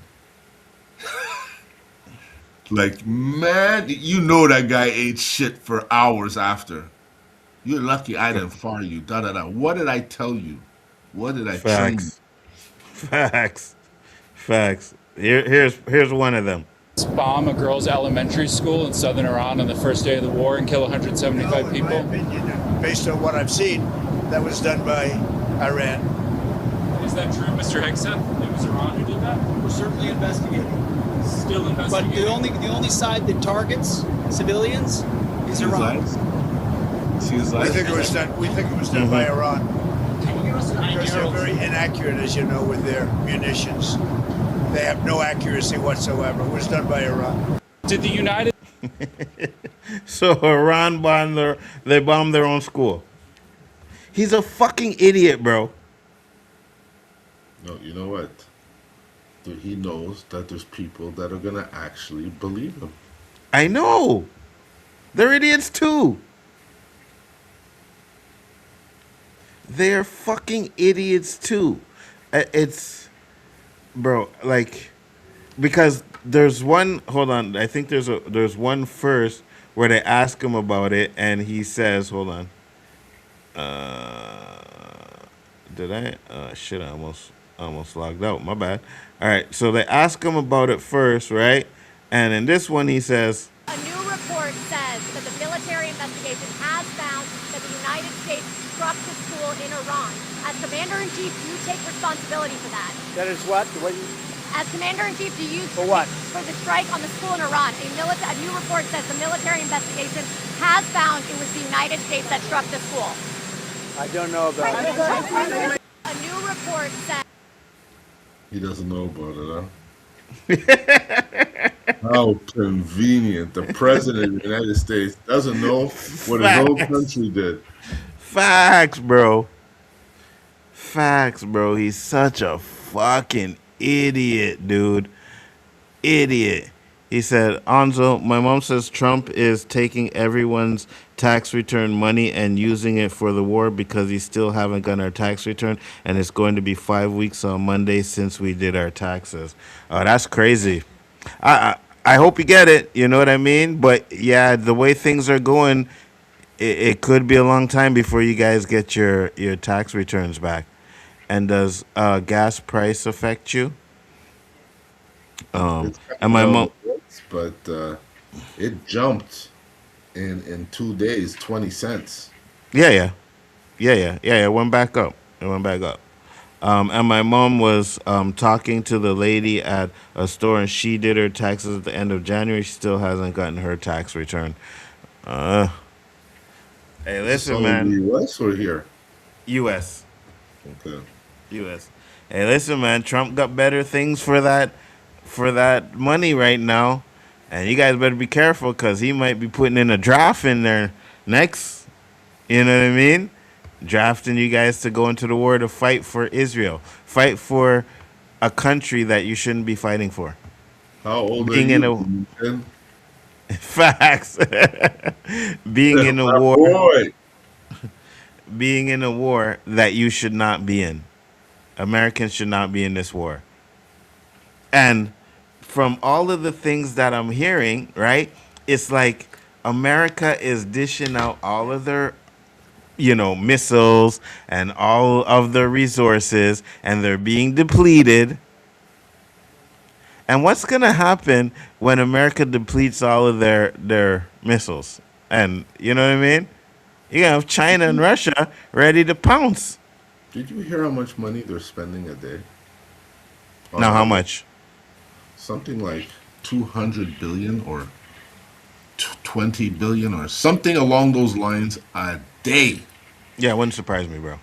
like, man, that guy ate shit for hours after. You're lucky I didn't fire you. Da da da. What did I tell you? What did I train you? Facts. Here's one of them. Bomb a girls' elementary school in southern Iran on the first day of the war and kill 175 people? In my opinion, based on what I've seen, that was done by Iran. Is that true, Mr. Hegseth? It was Iran who did that? We're certainly investigating. Still investigating. But the only side that targets civilians is Iran. We think it was done by Iran. Can you give us an Because they're very inaccurate, as you know, with their munitions. They have no accuracy whatsoever. It was done by Iran. Did the United So Iran bombed their own school. He's a fucking idiot, bro. No, you know what? He knows that there's people that are gonna actually believe him. I know. They're idiots too. They're fucking idiots too. It's, bro, like, because there's one. Hold on, I think there's one first where they ask him about it, and he says, "Hold on." Did I? Shit! I almost logged out. My bad. All right, so they ask him about it first, right? And in this one, he says, a new report says that the military investigation has found that the United States struck the school in Iran. As Commander-in-Chief, do you take responsibility for that? That is what? As Commander-in-Chief, do you For what? for the strike on the school in Iran? A new report says the military investigation has found it was the United States that struck the school. I don't know about it. A new report says. He doesn't know about it, huh? How convenient. The president of the United States doesn't know what his whole country did. Facts, bro. Facts, bro. He's such a fucking idiot, dude. Idiot. He said, Anzo, my mom says Trump is taking everyone's tax return money and using it for the war because he still haven't gotten our tax return, and it's going to be 5 weeks on Monday since we did our taxes. Oh, that's crazy. I hope you get it. You know what I mean? But yeah, the way things are going, it could be a long time before you guys get your tax returns back. And does gas price affect you? It's And coming my down mom. the books, but it jumped in 2 days, 20 cents. Yeah. It went back up. And my mom was talking to the lady at a store, and she did her taxes at the end of January. She still hasn't gotten her tax return. Uh, hey, Is this listen, all in the man. U.S. or here? U.S. Okay. U.S. Hey, listen, man. Trump got better things for that money right now, and you guys better be careful because he might be putting in a draft in there next. You know what I mean? Drafting you guys to go into the war to fight for Israel, fight for a country that you shouldn't be fighting for. How old are Being in you, a Ethan? facts, being in a My war, boy. being in a war that you should not be in. Americans should not be in this war. And from all of the things that I'm hearing, right, it's like America is dishing out all of their missiles and all of their resources, and they're being depleted. And what's gonna happen when America depletes all of their missiles? And you know what I mean? You have China and Russia ready to pounce. Did you hear how much money they're spending a day? On Now, how average? much? Something like 200 billion or 20 billion or something along those lines a day. Yeah, it wouldn't surprise me, bro.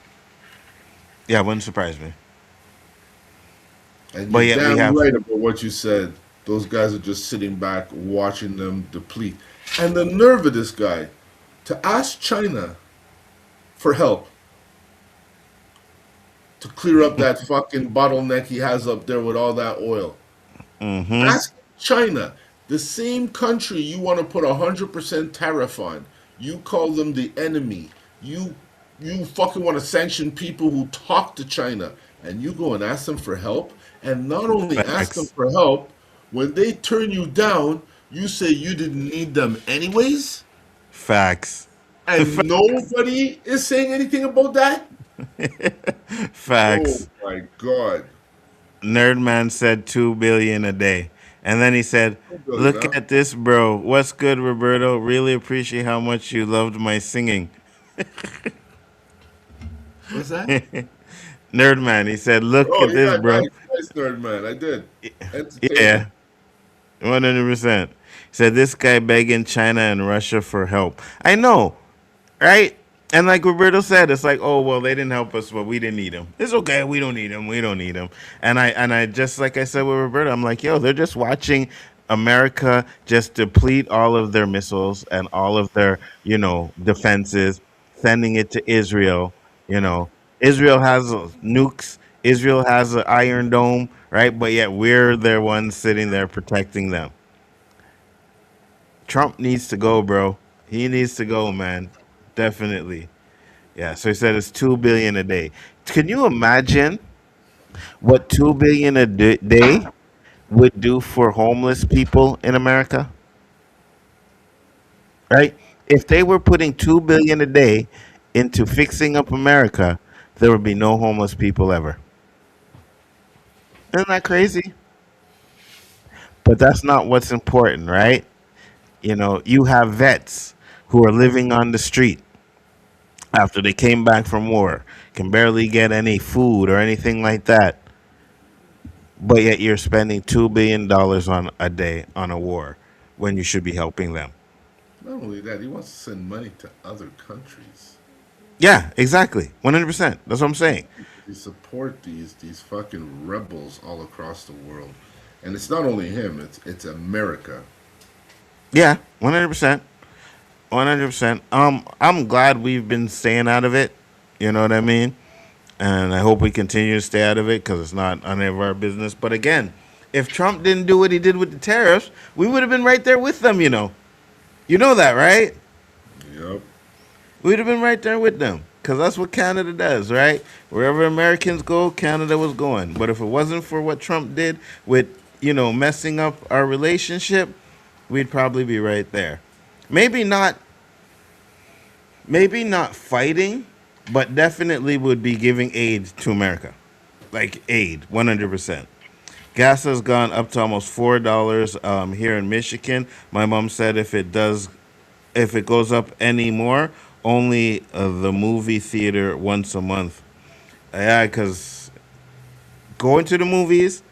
Yeah, it wouldn't surprise me. And But you're yet we damn have. right about what you said. Those guys are just sitting back watching them deplete. And the nerve of this guy to ask China for help to clear up that fucking bottleneck he has up there with all that oil. Mm-hmm. Ask China, the same country you want to put 100% tariff on. You call them the enemy. You fucking want to sanction people who talk to China, and you go and ask them for help. And not only ask them Facts. for help, when they turn you down, you say you didn't need them anyways, Facts. and nobody is saying anything about that. Oh Facts. my god, Nerdman said 2 billion a day. And then he said, 2 billion, look huh? at this, bro. What's good, Roberto? Really appreciate how much you loved my singing. What's that? Nerdman, he said, look Oh at this, yeah, bro. nice nerd man. I did Yeah, entertaining. 100%. He said, this guy begging China and Russia for help. I know, right? And like Roberto said, it's like, oh well, they didn't help us, but we didn't need them. It's okay, we don't need them. We don't need them. And I just like I said with Roberto, I'm like, yo, they're just watching America just deplete all of their missiles and all of their defenses, sending it to Israel. You know, Israel has nukes. Israel has an Iron Dome, right? But yet we're the ones sitting there protecting them. Trump needs to go, bro. He needs to go, man. Definitely. Yeah. So he said it's 2 billion a day. Can you imagine what 2 billion a day would do for homeless people in America? Right? If they were putting 2 billion a day into fixing up America, there would be no homeless people ever. Isn't that crazy? But that's not what's important, right? You have vets who are living on the street after they came back from war, can barely get any food or anything like that, but yet you're spending $2 billion on a day on a war when you should be helping them. Not only that, he wants to send money to other countries. Yeah, exactly. 100%. That's what I'm saying. He support these fucking rebels all across the world, and it's not only him. It's America. Yeah, 100%. 100%. I'm glad we've been staying out of it. You know what I mean? And I hope we continue to stay out of it because it's not any of our business. But again, If Trump didn't do what he did with the tariffs, we would have been right there with them, you know. You know that, right? Yep. We'd have been right there with them. Because that's what Canada does, right? Wherever Americans go, Canada was going. But if it wasn't for what Trump did with, messing up our relationship, we'd probably be right there. Maybe not fighting, but definitely would be giving aid to America. Like aid, 100%. Gas has gone up to almost $4 here in Michigan. My mom said if it goes up any more, only the movie theater once a month. Yeah, because going to the movies,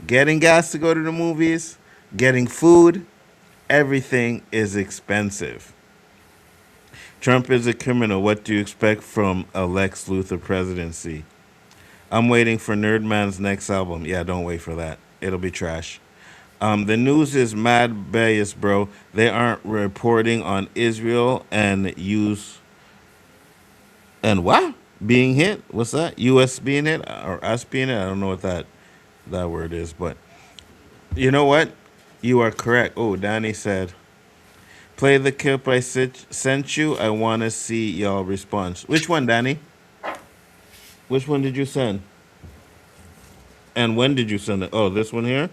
getting gas to go to the movies, getting food, everything is expensive. Trump is a criminal. What do you expect from a Lex Luthor presidency? I'm waiting for Nerdman's next album. Yeah, don't wait for that. It'll be trash. The news is mad biased, bro. They aren't reporting on Israel and what? Being hit? What's that? U.S. being hit or us being hit? I don't know what that word is, but you know what? You are correct. Oh, Danny said, play the clip I sent you. I want to see y'all response. Which one, Danny? Which one did you send? And when did you send it? Oh, this one here?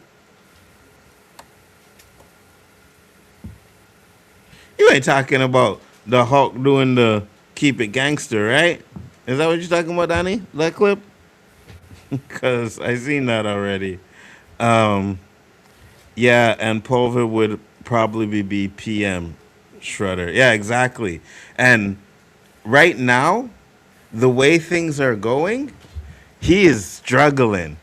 You ain't talking about the Hulk doing the keep it gangster, right? Is that what you're talking about, Danny? That clip? Because I seen that already. Yeah, and Pulver would probably be PM Shredder. Yeah, exactly. And right now, the way things are going, he is struggling.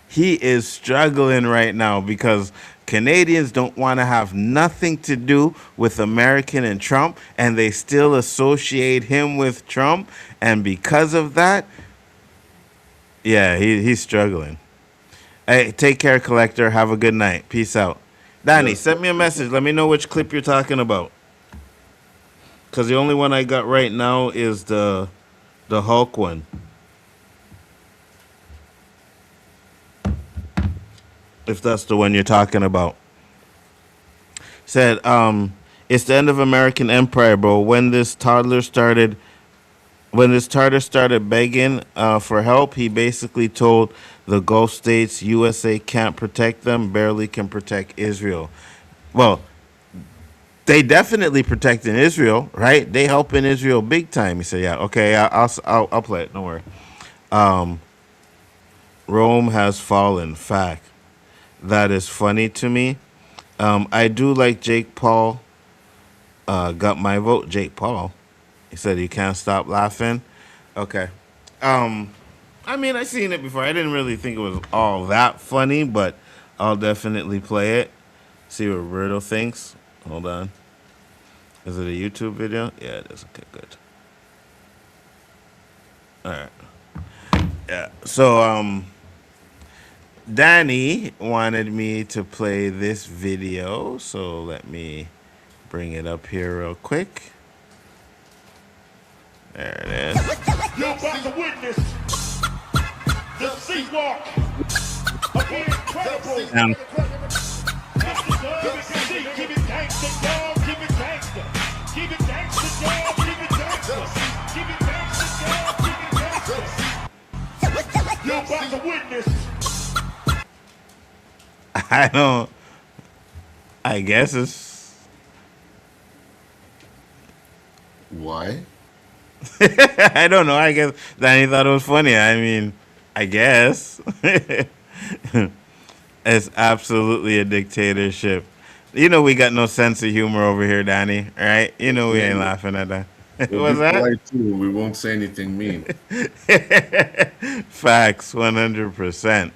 He is struggling right now because Canadians don't want to have nothing to do with American and Trump, and they still associate him with Trump. And because of that, yeah, he's struggling. Hey, take care, Collector. Have a good night. Peace out. Danny, send me a message. Let me know which clip you're talking about. Because the only one I got right now is the Hulk one. If that's the one you're talking about. Said, it's the end of American Empire, bro. When this toddler started begging for help, he basically told the Gulf states USA can't protect them, barely can protect Israel. Well, they definitely protecting Israel, right? They helping Israel big time. He said, yeah, okay, I'll play it. Don't worry. Rome has fallen. Fact. That is funny to me. I do like Jake Paul. Got my vote. Jake Paul. He said you can't stop laughing. Okay. I mean, I seen it before. I didn't really think it was all that funny, but I'll definitely play it. See what Roberto thinks. Hold on. Is it a YouTube video? Yeah, it is. Okay, good. All right. Yeah. So, Danny wanted me to play this video, so let me bring it up here real quick. There it is. You're about to witness the sea walk of the incredible. Keep it gangsta, dog. Keep it gangsta. Keep it gangsta, dog. Keep it gangsta. Keep it gangsta, dog. Keep it gangsta. You're about to witness. I guess it's. Why? I don't know. I guess Danny thought it was funny. I mean, I guess. It's absolutely a dictatorship. You know we got no sense of humor over here, Danny, right? You know we ain't laughing at that. What's that? Too. We won't say anything mean. Facts, 100%.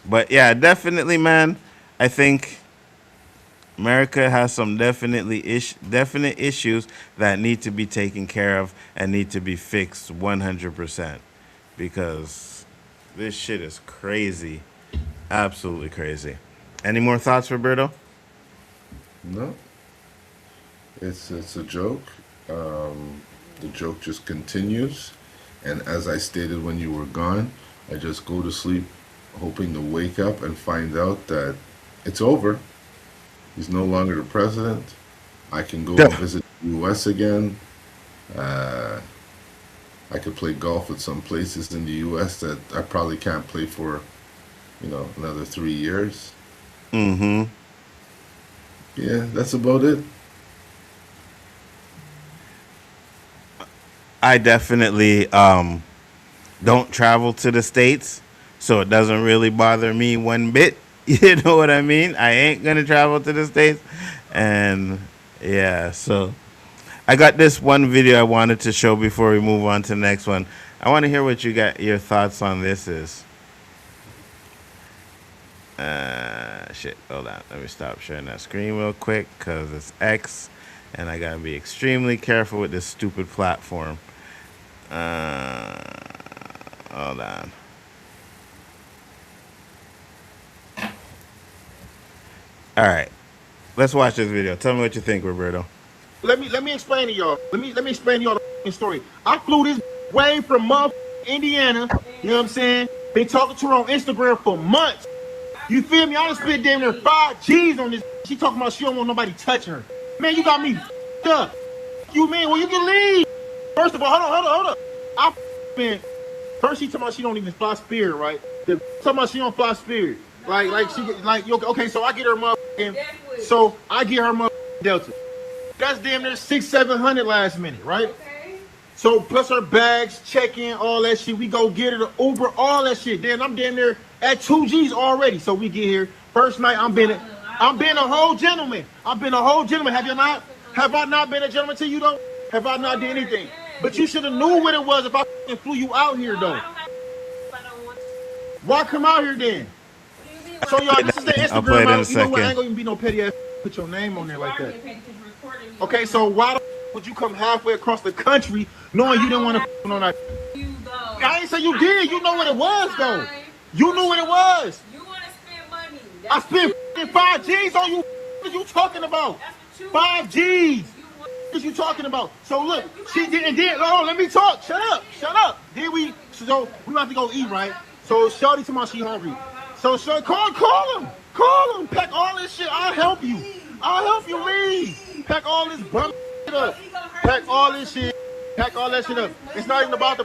But yeah, definitely, man. I think America has some definite issues that need to be taken care of and need to be fixed 100%. Because this shit is crazy. Absolutely crazy. Any more thoughts, Roberto? No. It's a joke. The joke just continues. And as I stated when you were gone, I just go to sleep hoping to wake up and find out that it's over. He's no longer the president. I can go and visit the U.S. again. I could play golf at some places in the U.S. that I probably can't play for, another 3 years. Mm-hmm. Yeah, that's about it. I definitely don't travel to the States, so it doesn't really bother me one bit. You know what I mean? I ain't gonna travel to the States. And yeah, so I got this one video I wanted to show before we move on to the next one. I want to hear what your thoughts on this is. Shit, hold on. Let me stop sharing that screen real quick because it's X and I gotta be extremely careful with this stupid platform. Hold on. All right, let's watch this video. Tell me what you think, Roberto. Let me explain to y'all. Let me explain to y'all the story. I flew this way from Indiana. You know what I'm saying? Been talking to her on Instagram for months. You feel me? I done spent damn near 5 G's on this. She talking about she don't want nobody touching her. Man, you got me up. You mean? Well, you can leave. First of all, hold on. I spent. First, she talking about she don't even fly Spirit, right? Talking about she don't fly Spirit. Okay, so I get her motherfucking. So I get her motherfucking Delta. That's damn near $600-700 last minute, right? Okay. So plus her bags, check-in, all that shit. We go get her the Uber, all that shit. Then I'm damn near at 2 G's already. So we get here. First night, I'm being a whole gentleman. I've been a whole gentleman. Have you not? Have I not been a gentleman to you though? Have I not did anything? But you should have knew what it was if I flew you out here though. Why come out here then? So y'all, this is the Instagram. I'll play it in a you know what? I second. ain't gonna be no petty ass. Put your name on there like that. Okay, so why the would you come halfway across the country knowing you didn't want to on that? I ain't say you did. You know what it was though. You knew what it was. You want to spend money. I spent 5 G's on you. What are you talking about? 5 G's. What you talking about? So look, she didn't. Oh, let me talk. Shut up. Then we about to go eat, right? So Shorty told me she hungry. So call him. Pack all this shit. I'll help you leave. Pack all this bum shit up. Pack all this shit. Pack all that shit up. It's not even about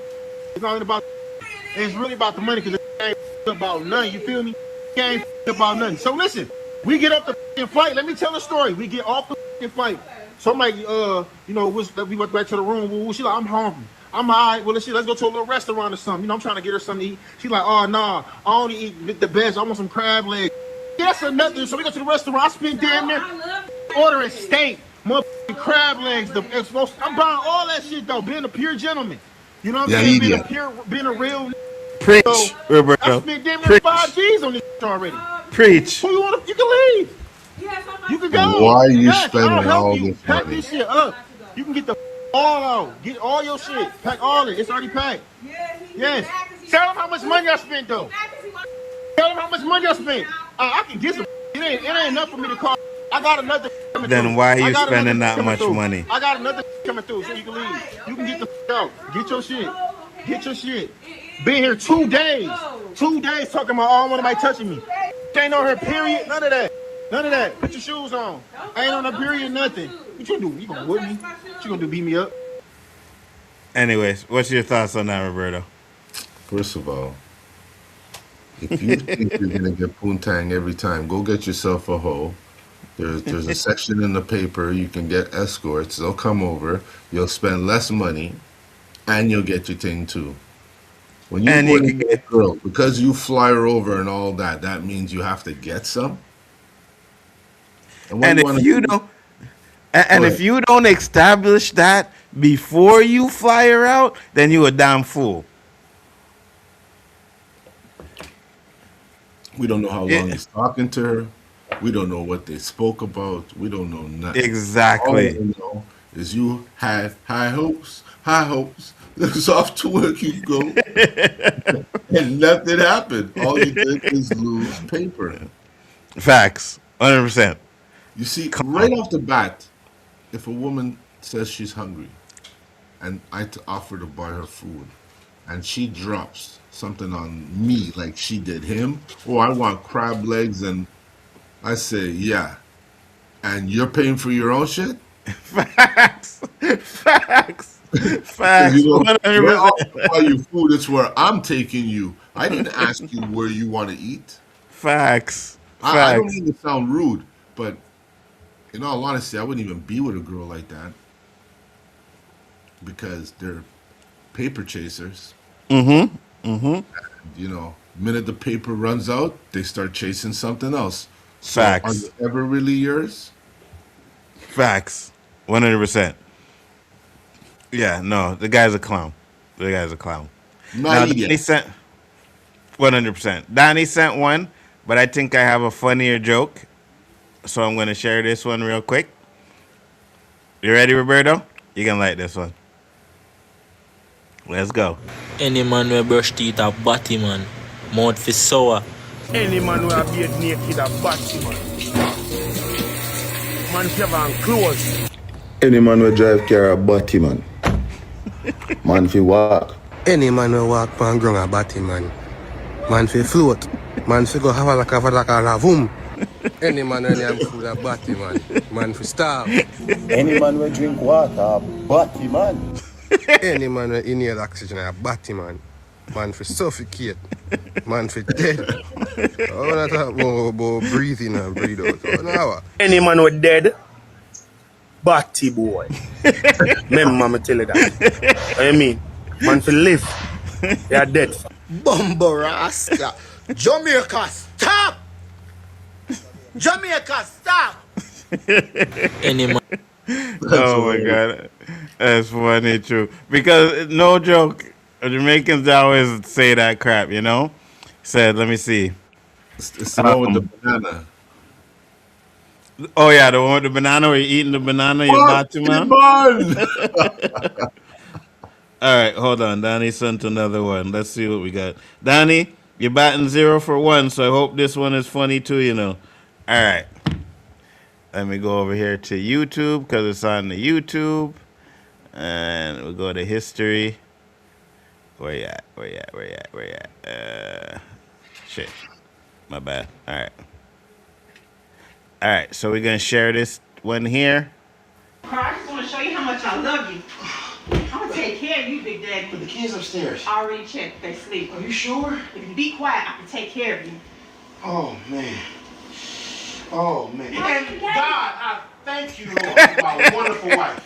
it's really about the money because it ain't about nothing. You feel me? It ain't about nothing. So listen, we get up the flight. Let me tell a story. We get off the flight. Somebody, we went back to the room. She like, I'm hungry. I'm all right. Well, let's go to a little restaurant or something. I'm trying to get her something to eat. She like, oh, nah, I only eat the best. I want some crab legs. Yeah, that's another. So we go to the restaurant. I spent damn near ordering steak, motherfucking crab legs. I'm buying all that shit, though, being a pure gentleman. You know what I'm saying? Being a real. Preach, so, Roberto. I spent damn near 5 G's on this already. Preach. Who you can leave. You can go. Why are you spending all this Pack money? this shit up. You can get the all out. Get all your shit. Pack all it. It's already packed. Yes. Tell them how much money I spent though. Tell them how much money I spent. I can get some. It ain't enough for me to call. I got another. Then why are you spending that much money? I got another coming through, so you can leave. You can get the out. Get your shit. Get your shit. Been here 2 days. 2 days talking about, oh, I don't want nobody touching me. Ain't on her period. None of that. Put your shoes on. I ain't on a period, nothing. What you do? You gonna whip me? What you gonna do, beat me up? Anyways, what's your thoughts on that, Roberto? First of all, if you think you're gonna get poontang every time, go get yourself a hoe. There's a section in the paper you can get escorts. They'll come over. You'll spend less money, and you'll get your thing too. When you And go you to can get a girl, because you fly her over and all that, that means you have to get some. And if you don't establish that before you fly her out, then you a damn fool. We don't know how long he's talking to her. We don't know what they spoke about. We don't know nothing. Exactly. All we know is you had high hopes. It's off to work you go. And nothing happened. All you did is lose paper. Facts. 100%. You see, right off the bat, if a woman says she's hungry and I offer to buy her food and she drops something on me like she did him. Oh, I want crab legs, and I say, yeah. And you're paying for your own shit? Facts. Facts. Facts. You know, where I'll 100%. buy you food, it's where I'm taking you. I didn't ask you where you want to eat. Facts. I don't Facts. mean to sound rude, but in all honesty, I wouldn't even be with a girl like that because they're paper chasers. Mm-hmm. Mm-hmm. You know, minute the paper runs out, they start chasing something else. So Facts. are they ever really yours? Facts. 100%. Yeah, no, the guy's a clown. The guy's a clown. Not Now, idiot. Donnie sent 100%. Donnie sent one, but I think I have a funnier joke, so I'm gonna share this one real quick. You ready, Roberto? You can like this one. Let's go. Any man will brush teeth a batty man. Mouth fi sour. Any man will be naked a batty man. Man have on clothes. Any man will drive car a batty man. Man fi walk. Any man will walk pan ground a batty man. Man fi float. Man fi go have a like a lavum. Any man when have food a batty man. Man fi starve. Any man will drink water a batty man. Any man will inhale oxygen a batty man. Man fi suffocate. Man fi dead. I wanna talk about breathing and breathe out. Oh, now. Any man with dead, batty boy. Remember me tell you that. I mean, man fi live, they are dead. Bumbo Rasta. Jamaica, stop! Jamaica, stop! Any man. Oh my god, that's funny too. Because no joke, Jamaicans always say that crap. You know, said, let me see. It's the one with the banana. Oh yeah, the one with the banana. Where you eating the banana, you What? man. Come All right, hold on. Donnie sent another one. Let's see what we got. Donnie, you're batting 0 for 1, so I hope this one is funny too, you know. All right. Let me go over here to YouTube because it's on the YouTube. And we'll go to history. Where you at? Where you at? Where you at? Where you at? Shit. My bad. All right. All right, so we're going to share this one here. I just want to show you how much I love you. I'm going to take care of you, Big Daddy. But the kids upstairs. I already checked. They sleep. Are you sure? If you be quiet, I can take care of you. Oh, man. Oh, man. And God, I thank you, Lord, for my wonderful wife.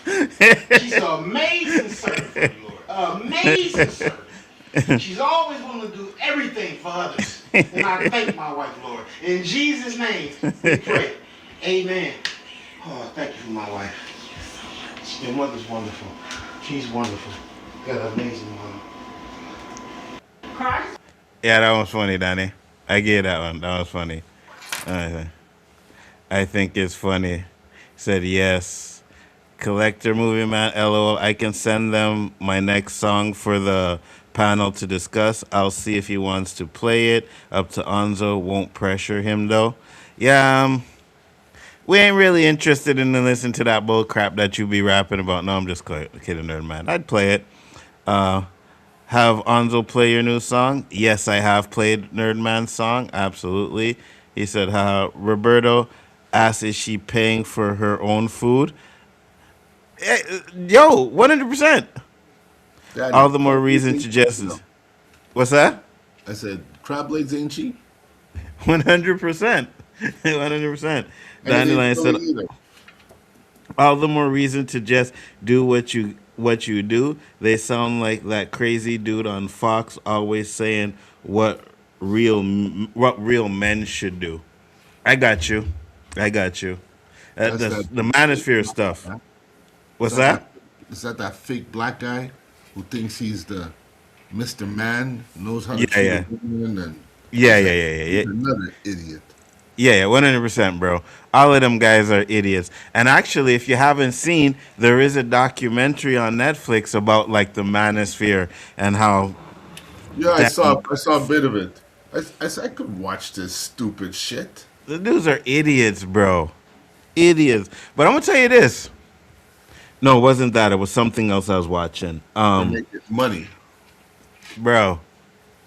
She's an amazing servant for you, Lord. Amazing servant. She's always willing to do everything for others. And I thank my wife, Lord. In Jesus' name, we pray. Amen. Oh, thank you for my wife. Your mother's wonderful. She's wonderful. You got an amazing mom. Yeah, that was funny, Donnie. I get that one. That was funny. I think it's funny. Said yes. Collector Movie Man, LOL. I can send them my next song for the panel to discuss. I'll see if he wants to play it. Up to Nzo. Won't pressure him though. Yeah, we ain't really interested in listening to that bull crap that you be rapping about. No, I'm just kidding, Nerd Man. I'd play it. Have Nzo play your new song? Yes, I have played Nerd Man's song. Absolutely. He said, Roberto asked, is she paying for her own food? Yo, 100%. All the more reason to just... What's that? I said, crab legs ain't cheap. 100%. 100%. Dandelion said, all the more reason to just do what you do. They sound like that crazy dude on Fox always saying what real men should do. I got you. The manosphere stuff. What's that? Is that fake black guy who thinks he's the Mr. Man, knows how to treat a woman? And yeah. Another idiot. Yeah, 100%, bro. All of them guys are idiots. And actually, if you haven't seen, there is a documentary on Netflix about like the manosphere and how. Yeah, I saw a bit of it. I could watch this stupid shit. The dudes are idiots, bro. Idiots. But I'm gonna tell you this. No, it wasn't that. It was something else I was watching. Money, bro.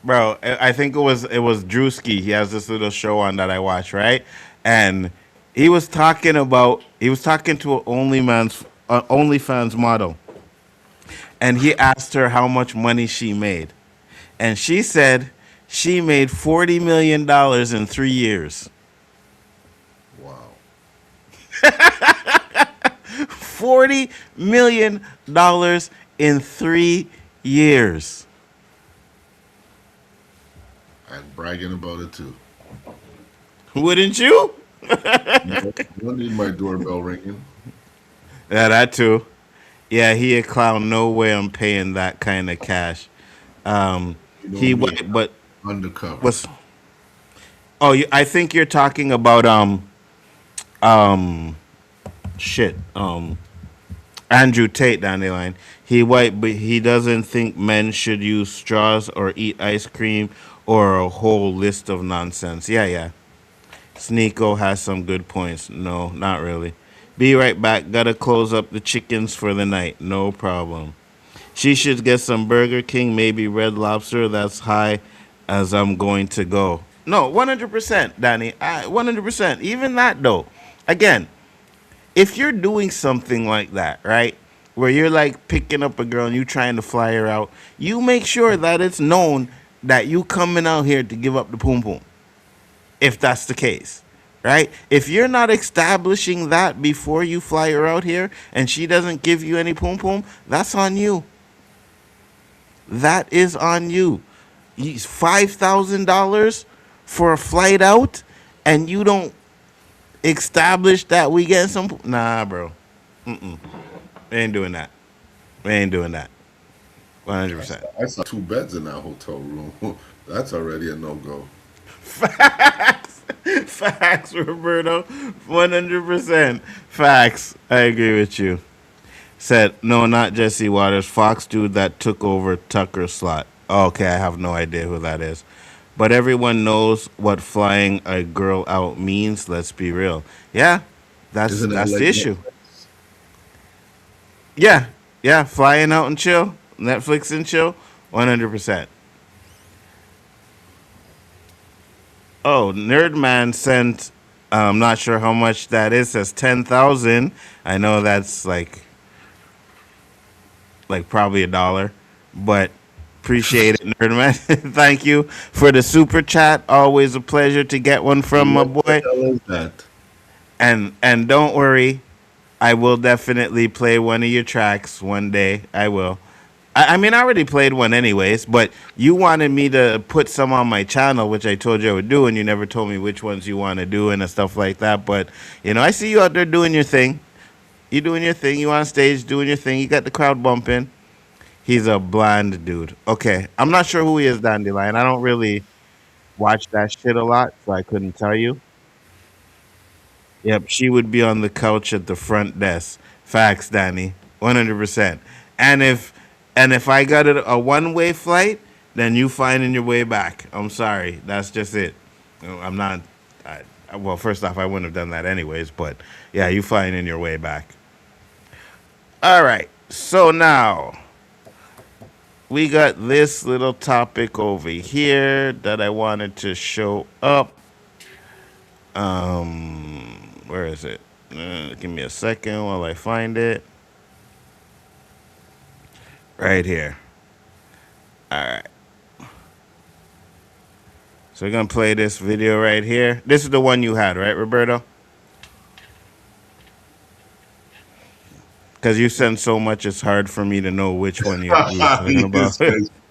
bro. I think it was Drewski. He has this little show on that I watch, right? And he was talking to an OnlyFans model, and he asked her how much money she made, and she said she made $40 million in 3 years. Wow. $40 million in 3 years. And bragging about it too. Wouldn't you? I don't need my doorbell ringing. Yeah, that too. Yeah, he a clown. No way I'm paying that kind of cash. You know He me, went, but undercover. was oh, I think you're talking about um shit Andrew Tate down the line. He white, but he doesn't think men should use straws or eat ice cream or a whole list of nonsense. Yeah, yeah. Sneeko has some good points. No, not really. Be right back. Gotta close up the chickens for the night. No problem. She should get some Burger King, maybe Red Lobster. That's high as I'm going to go. No, 100%, Danny. 100%. Even that, though. Again, if you're doing something like that, right, where you're like picking up a girl and you trying to fly her out, you make sure that it's known that you coming out here to give up the poom poom. If that's the case, right? If you're not establishing that before you fly her out here and she doesn't give you any poom poom, that's on you. That is on you. $5,000 for a flight out and you don't establish that we getting some. Nah, bro. We ain't doing that. We ain't doing that. 100%. I saw 2 beds in that hotel room. That's already a no-go. Facts. Facts, Roberto. 100%. Facts. I agree with you. Said, no, not Jesse Waters. Fox dude that took over Tucker's slot. Okay, I have no idea who that is. But everyone knows what flying a girl out means. Let's be real. Yeah, that's Isn't that the like issue. Netflix? Yeah, yeah, flying out and chill, Netflix and chill, 100%. Oh, Nerdman sent. I'm not sure how much that is. Says 10,000. I know that's like probably $1, but appreciate it, Nerdman. Thank you for the super chat. Always a pleasure to get one from my What boy. the hell is that? And don't worry, I will definitely play one of your tracks one day. I will. I mean, I already played one anyways, but you wanted me to put some on my channel, which I told you I would do, and you never told me which ones you want to do and stuff like that. But, I see you out there doing your thing. You doing your thing. You on stage doing your thing. You got the crowd bumping. He's a blind dude. Okay. I'm not sure who he is, Dandelion. I don't really watch that shit a lot, so I couldn't tell you. Yep, she would be on the couch at the front desk. Facts, Danny. 100%. And if I got a one-way flight, then you finding your way back. I'm sorry. That's just it. I'm not well, first off, I wouldn't have done that anyways, but yeah, you finding your way back. All right. So now we got this little topic over here that I wanted to show up. Where is it? Give me a second while I find it. Right here. All right. So we're going to play this video right here. This is the one you had, right, Roberto? Because you send so much, it's hard for me to know which one you were talking about.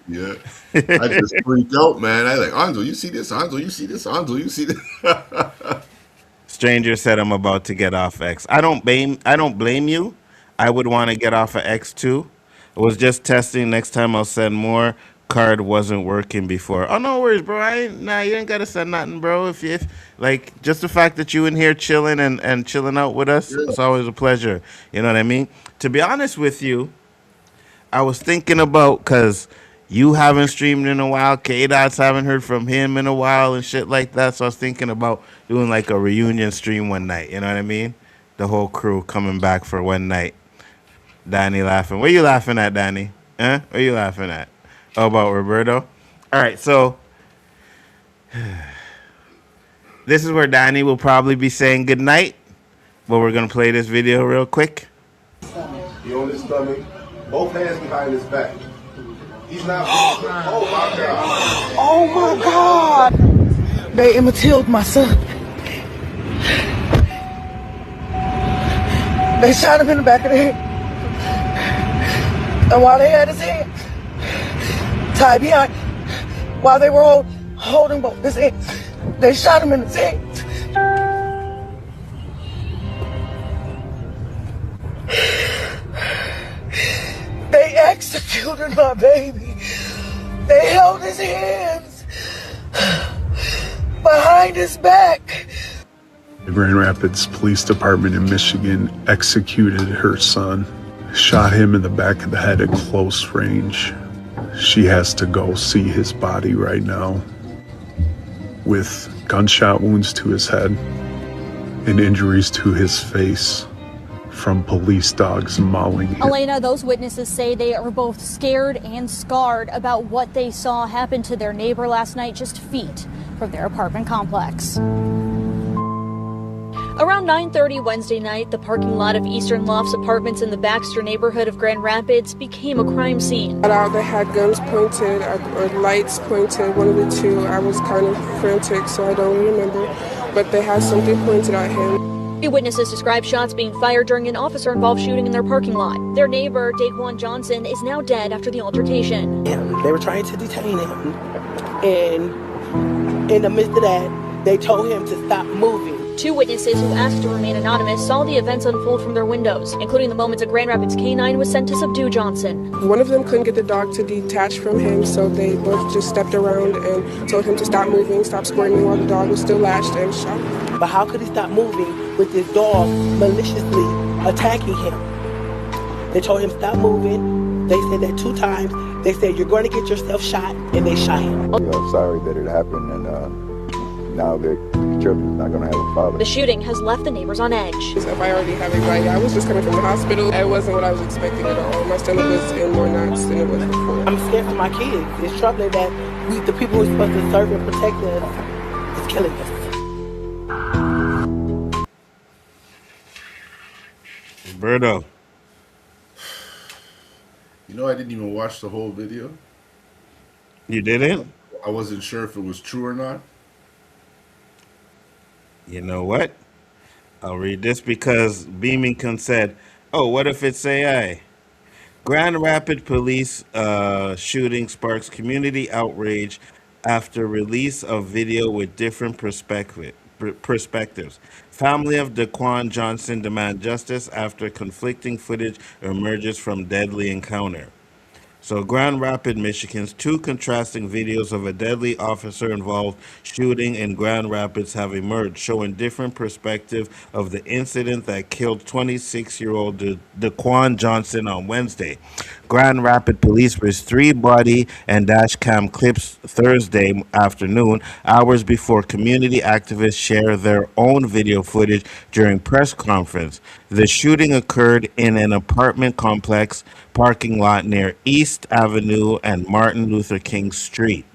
Yeah. I just freaked out, man. I like, Anzo, you see this? Anzo, you see this? Anzo, you see this? Stranger said I'm about to get off X. I don't blame you. I would want to get off of X too. I was just testing. Next time I'll send more. Card wasn't working before. Oh, no worries, bro. You ain't gotta send nothing, bro. If like just the fact that you in here chilling and chilling out with us, it's always a pleasure. You know what I mean? To be honest with you, I was thinking about because you haven't streamed in a while, K-Dots haven't heard from him in a while and shit like that. So I was thinking about doing like a reunion stream one night. You know what I mean? The whole crew coming back for one night. Danny laughing. What are you laughing at, Danny? Huh? What are you laughing at? Oh, about Roberto? All right, so this is where Danny will probably be saying goodnight, but we're going to play this video real quick. He on his stomach, both hands behind his back. He's not. Oh my God. Oh my God! They imitated my son. They shot him in the back of the head. And while they had his hand tied behind, while they were holding both his hands, they shot him in his head. They executed my baby. They held his hands behind his back. The Grand Rapids Police Department in Michigan executed her son, shot him in the back of the head at close range. She has to go see his body right now with gunshot wounds to his head and injuries to his face from police dogs mauling him. Elena, those witnesses say they are both scared and scarred about what they saw happen to their neighbor last night just feet from their apartment complex. Around 9:30 Wednesday night, the parking lot of Eastern Lofts Apartments in the Baxter neighborhood of Grand Rapids became a crime scene. They had guns pointed or lights pointed, one of the two. I was kind of frantic, so I don't remember, but they had something pointed at him. Witnesses describe shots being fired during an officer-involved shooting in their parking lot. Their neighbor, Daquan Johnson, is now dead after the altercation. They were trying to detain him, and in the midst of that, they told him to stop moving. Two witnesses who asked to remain anonymous saw the events unfold from their windows, including the moments a Grand Rapids K-9 was sent to subdue Johnson. One of them couldn't get the dog to detach from him, so they both just stepped around and told him to stop moving, stop squirming while the dog was still lashed and shot. But how could he stop moving with this dog maliciously attacking him? They told him stop moving. They said that 2 times. They said you're going to get yourself shot, and they shot him. I'm sorry that it happened, and now the children's not going to have a father. The shooting has left the neighbors on edge. If I already have anxiety, I was just coming from the hospital. It wasn't what I was expecting at all. My stomach was in more knots than it was before. I'm scared for my kids. It's troubling that the people who are supposed to serve and protect us is killing us. Roberto. You know, I didn't even watch the whole video. You didn't? I wasn't sure if it was true or not. You know what? I'll read this because Beamington said, oh, what if it's AI? Grand Rapids police shooting sparks community outrage after release of video with different perspectives. Family of Daquan Johnson demand justice after conflicting footage emerges from deadly encounter. So Grand Rapids, Michigan's 2 contrasting videos of a deadly officer-involved shooting in Grand Rapids have emerged, showing different perspective of the incident that killed 26-year-old Daquan Johnson on Wednesday. Grand Rapids police released 3 body and dash cam clips Thursday afternoon, hours before community activists share their own video footage during press conference. The shooting occurred in an apartment complex parking lot near East Avenue and Martin Luther King Street.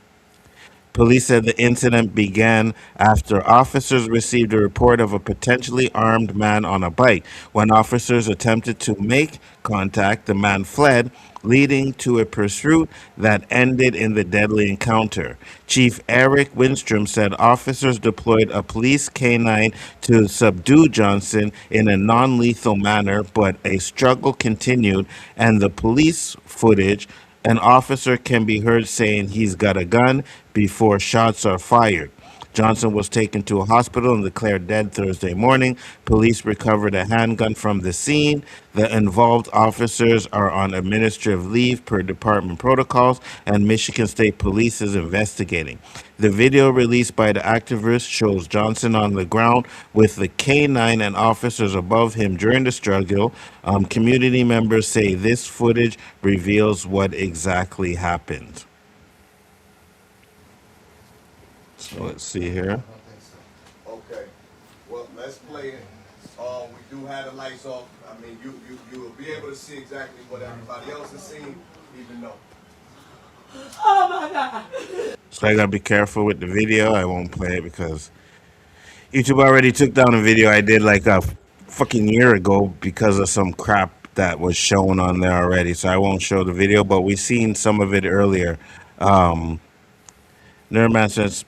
Police said the incident began after officers received a report of a potentially armed man on a bike. When officers attempted to make contact, the man fled, leading to a pursuit that ended in the deadly encounter. Chief Eric Winstrom said officers deployed a police K-9 to subdue Johnson in a non-lethal manner, but a struggle continued, and the police footage, an officer can be heard saying he's got a gun before shots are fired. Johnson was taken to a hospital and declared dead Thursday morning. Police recovered a handgun from the scene. The involved officers are on administrative leave per department protocols, and Michigan State Police is investigating. The video released by the activist shows Johnson on the ground with the K-9 and officers above him during the struggle. Community members say this footage reveals what exactly happened. So let's see here. Okay. Well, let's play it. We do have the lights off. I mean, you will be able to see exactly what everybody else is seeing, even though. Oh my God. So I gotta be careful with the video. I won't play it because YouTube already took down a video I did like a fucking year ago because of some crap that was shown on there already. So I won't show the video, but we seen some of it earlier. Um, Nerdman says,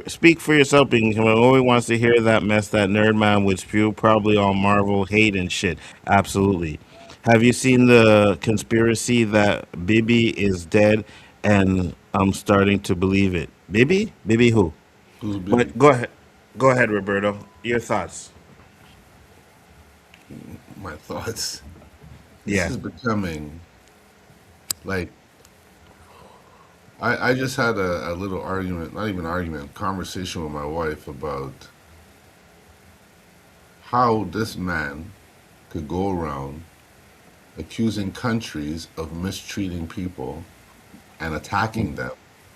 speak for yourself, because nobody wants to hear that mess that Nerdman would spew, probably all Marvel hate and shit. Absolutely. Have you seen the conspiracy that Bibi is dead? And I'm starting to believe it. Bibi? Bibi who? Who's Bibi? But go ahead. Go ahead, Roberto. Your thoughts. My thoughts. This Yeah. is becoming like I just had a little argument, not even argument, conversation with my wife about how this man could go around accusing countries of mistreating people and attacking them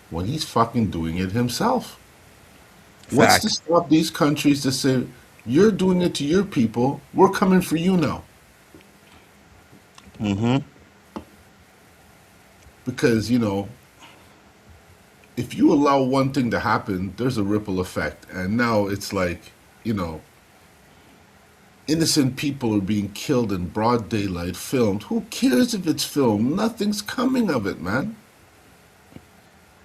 when he's fucking doing it himself. What's to Facts. stop these countries to say, you're doing it to your people, we're coming for you now? Mm-hmm. Because, if you allow one thing to happen, there's a ripple effect. And now it's like, innocent people are being killed in broad daylight, filmed. Who cares if it's filmed? Nothing's coming of it, man.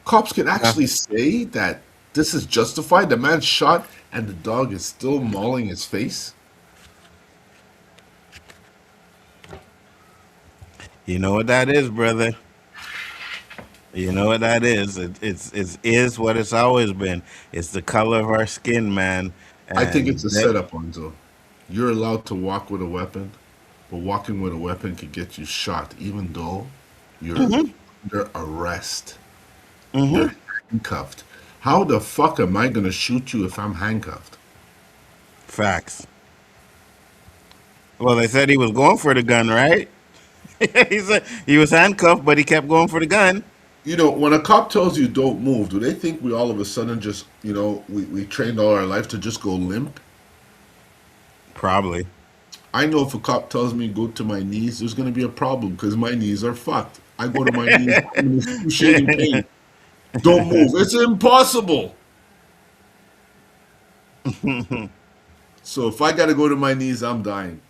Cops can actually say that this is justified. The man shot and the dog is still mauling his face. You know what that is, brother. You know what that is. It is what it's always been. It's the color of our skin, man. I think And it's a that, setup, Nzo. You're allowed to walk with a weapon, but walking with a weapon could get you shot, even though you're under arrest. You're handcuffed. How the fuck am I gonna shoot you if I'm handcuffed? facts. Well, they said he was going for the gun, right? He said he was handcuffed, but he kept going for the gun. When a cop tells you don't move, do they think we all of a sudden just, we trained all our life to just go limp? Probably. I know if a cop tells me go to my knees, there's going to be a problem because my knees are fucked. I go to my knees, I'm in excruciating pain. Don't move. It's impossible. So if I got to go to my knees, I'm dying.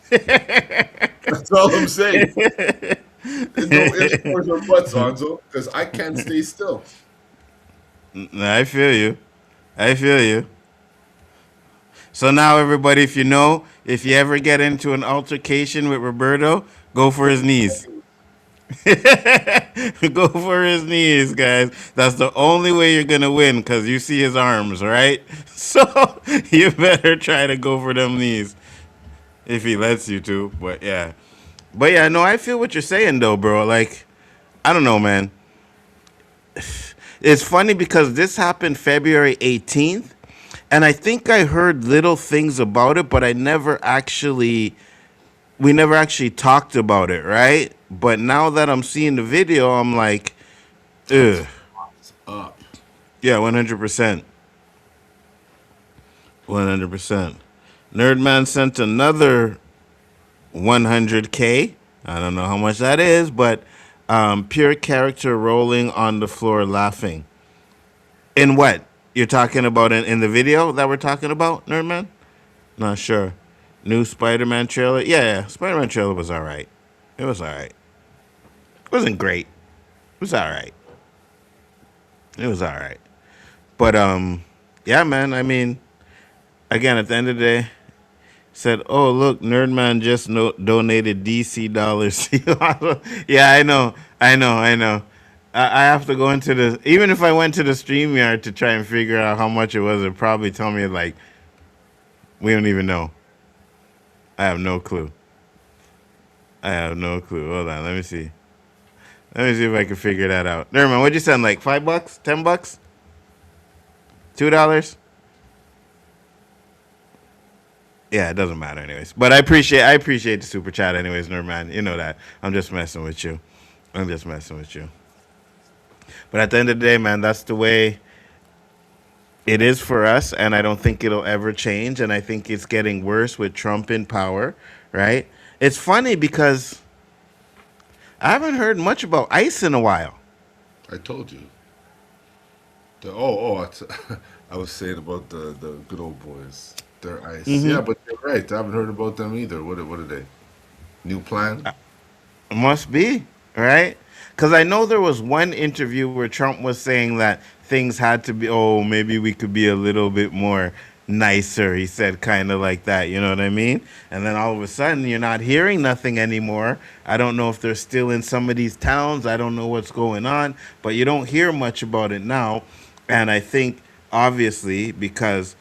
That's all I'm saying. No ifs, ands, or buts, Anzo, because I can't stay still. I feel you. I feel you. So now, everybody, if you ever get into an altercation with Roberto, go for his knees. Go for his knees, guys. That's the only way you're gonna win because you see his arms, right? So you better try to go for them knees if he lets you to. But yeah, no, I feel what you're saying though, bro. Like, I don't know, man. It's funny because this happened February 18th, and I think I heard little things about it, but we never actually talked about it, right? But now that I'm seeing the video, I'm like, ugh. Up. Yeah, 100%. 100%. Nerdman sent another 100K. I don't know how much that is, but pure character rolling on the floor laughing. In what? You're talking about in the video that we're talking about, Nerdman? Not sure. New Spider-Man trailer? Yeah, Spider-Man trailer was all right. It was all right. It wasn't great. It was all right. It was all right. But, yeah, man, I mean, again, at the end of the day, said, oh, look, Nerdman just donated DC dollars. Yeah, I know. I have to go into even if I went to the StreamYard to try and figure out how much it was, it'd probably tell me, like, we don't even know. I have no clue. Hold on, let me see. Let me see if I can figure that out. Never mind. What'd you send? Like $5? $10? $2? Yeah, it doesn't matter anyways. But I appreciate the super chat anyways, never mind. You know that. I'm just messing with you. But at the end of the day, man, that's the way it is for us, and I don't think it'll ever change, and I think it's getting worse with Trump in power, right? It's funny because I haven't heard much about ICE in a while. I told you. I was saying about the good old boys. They're ice. Mm-hmm. Yeah, but you're right. I haven't heard about them either. What are they? New plan? Must be, right? Because I know there was one interview where Trump was saying that things had to be, oh, maybe we could be a little bit more nicer. He said kind of like that, you know what I mean? And then all of a sudden, you're not hearing nothing anymore. I don't know if they're still in some of these towns. I don't know what's going on, but you don't hear much about it now. And I think, obviously, because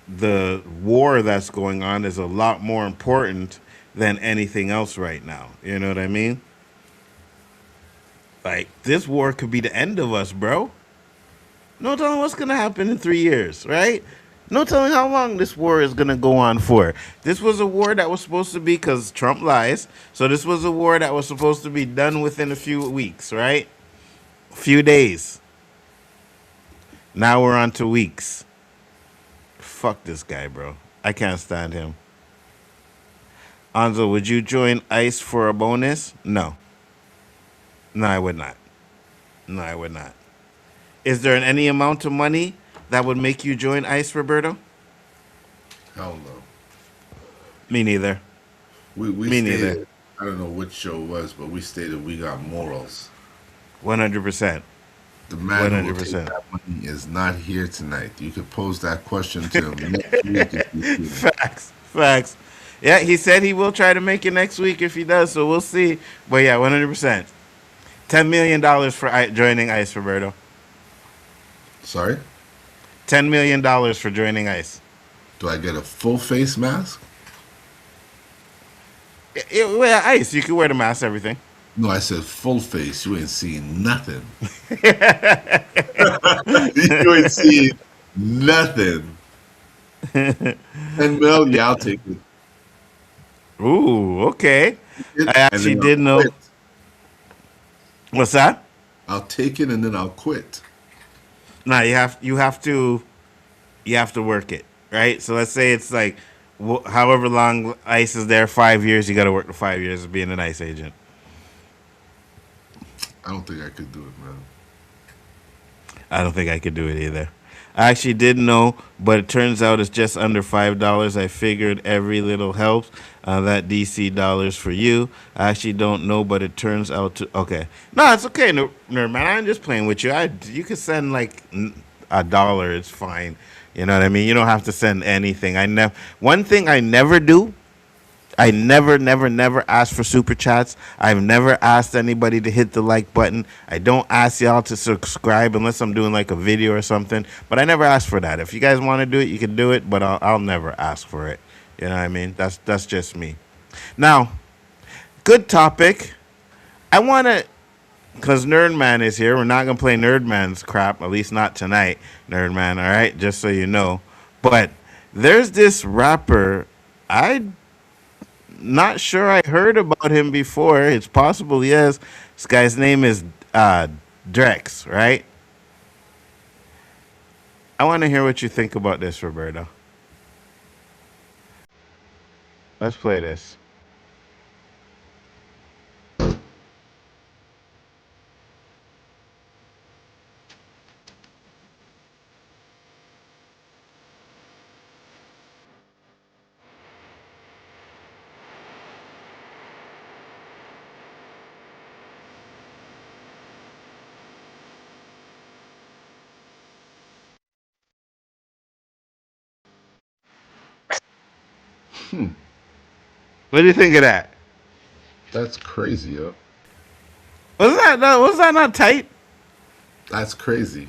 the war that's going on is a lot more important than anything else right now. You know what I mean? Like, this war could be the end of us, bro. No telling what's going to happen in 3 years, right? No telling how long this war is going to go on for. This was a war that was supposed to be, because Trump lies, so this was a war that was supposed to be done within a few weeks, right? A few days. Now we're on to weeks. Fuck this guy, bro. I can't stand him. Nzo, would you join ICE for a bonus? No. No, I would not. No, I would not. Is there any amount of money that would make you join ICE, Roberto? Hell no. Me neither. We Me stated, neither. I don't know which show it was, but we stated we got morals. 100%. The man who will 100%. take that money is not here tonight. You could pose that question to him next week if you see him. Facts. Yeah, he said he will try to make it next week if he does, so we'll see. But yeah, 100%. $10 million for joining ICE, Roberto. Sorry? $10 million for joining ICE. Do I get a full face mask? Well, ICE, you can wear the mask, everything. No, I said full face. You ain't seeing nothing. You ain't seeing nothing. 10 mil, yeah, I'll take it. Ooh, okay. I And actually then did I'll know. quit. What's that? I'll take it and then I'll quit. Nah, you have to work it, right? So let's say it's like however long ICE is there, 5 years. You got to work the 5 years of being an ICE agent. I don't think I could do it, man. I don't think I could do it either. I actually didn't know, but it turns out it's just under $5. I figured every little helps. That DC dollars for you. I actually don't know, but it turns out to okay. No, it's okay, nerd man. I'm just playing with you. You could send like $1. It's fine. You know what I mean? You don't have to send anything. One thing I never do. I never ask for super chats. I've never asked anybody to hit the like button. I don't ask y'all to subscribe unless I'm doing like a video or something. But I never ask for that. If you guys want to do it, you can do it. But I'll never ask for it. You know what I mean? That's just me. Now, good topic. I want to, because Nerdman is here. We're not going to play Nerdman's crap, at least not tonight, Nerdman, all right? Just so you know. But there's this rapper, not sure I heard about him before. It's possible, yes. This guy's name is Drex, right? I want to hear what you think about this, Roberto. Let's play this. What do you think of that? That's crazy, yo. Was that not tight? That's crazy.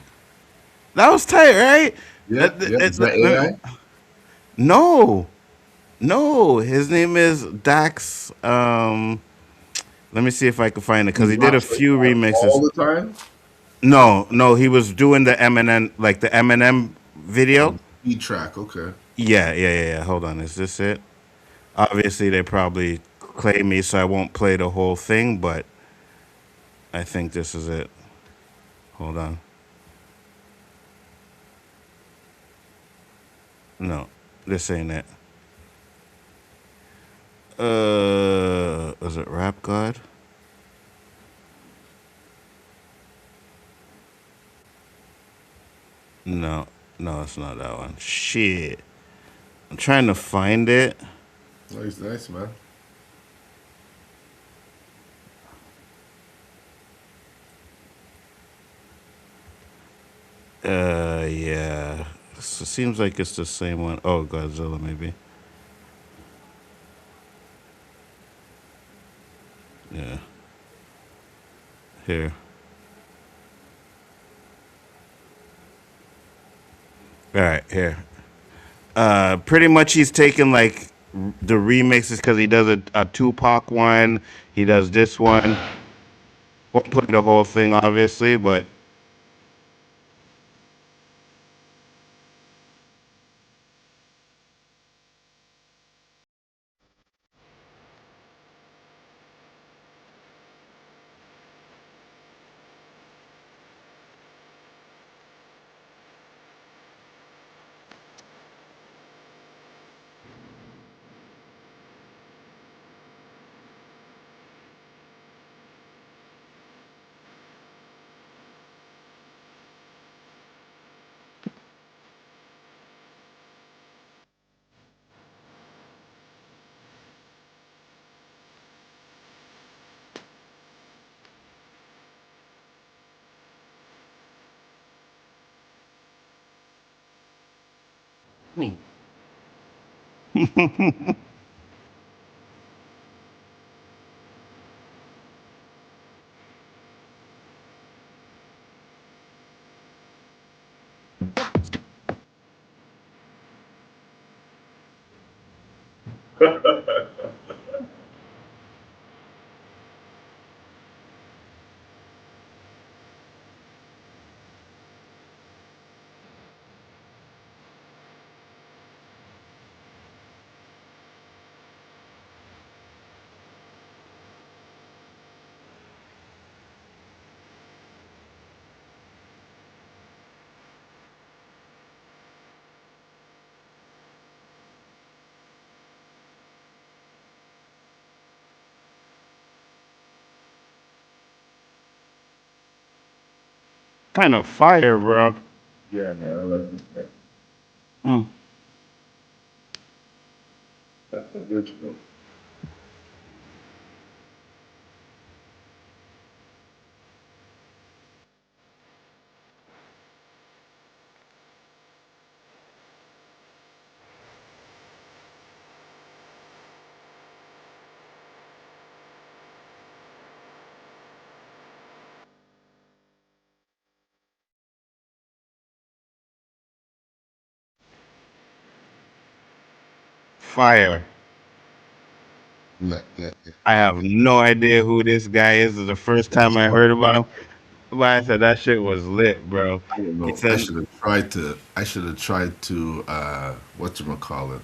That was tight, right? Yeah, is that AI? No. His name is Dax. Let me see if I can find it because he did a few remixes. All the time? No, he was doing the Eminem, like the Eminem video. E-track, okay. Yeah. Hold on, is this it? Obviously, they probably claim me, so I won't play the whole thing, but I think this is it. Hold on. No, this ain't it. Was it Rap God? No, no, it's not that one. Shit. I'm trying to find it. Nice, nice, man. Yeah. So it seems like it's the same one. Oh, Godzilla, maybe. Yeah. Here. All right, here. Pretty much he's taking like the remixes because he does a Tupac one. He does this one. Won't play the whole thing, obviously, but me. Kind of fire, bro. Yeah, man. I like it. Mm. That's original. Fire. Nah, nah, I have no idea who this guy is. This is the first time I heard about him. But I said that shit was lit, bro. I don't He know. I said, should have tried to. I should have tried to. Whatchamacallit.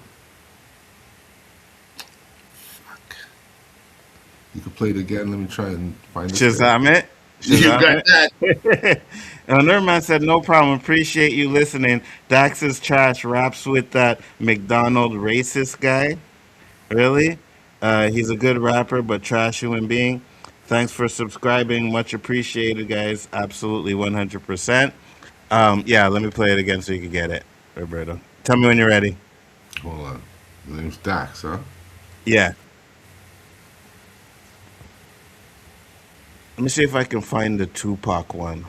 You can play it again. Let me try and find this guy. Shazam it. You Shazam got that. it. Another man said, no problem. Appreciate you listening. Dax's trash raps with that McDonald racist guy. Really? He's a good rapper, but trash human being. Thanks for subscribing. Much appreciated, guys. Absolutely 100%. Yeah, let me play it again so you can get it, Roberto. Tell me when you're ready. Hold on. His name's Dax, huh? Yeah. Let me see if I can find the Tupac one.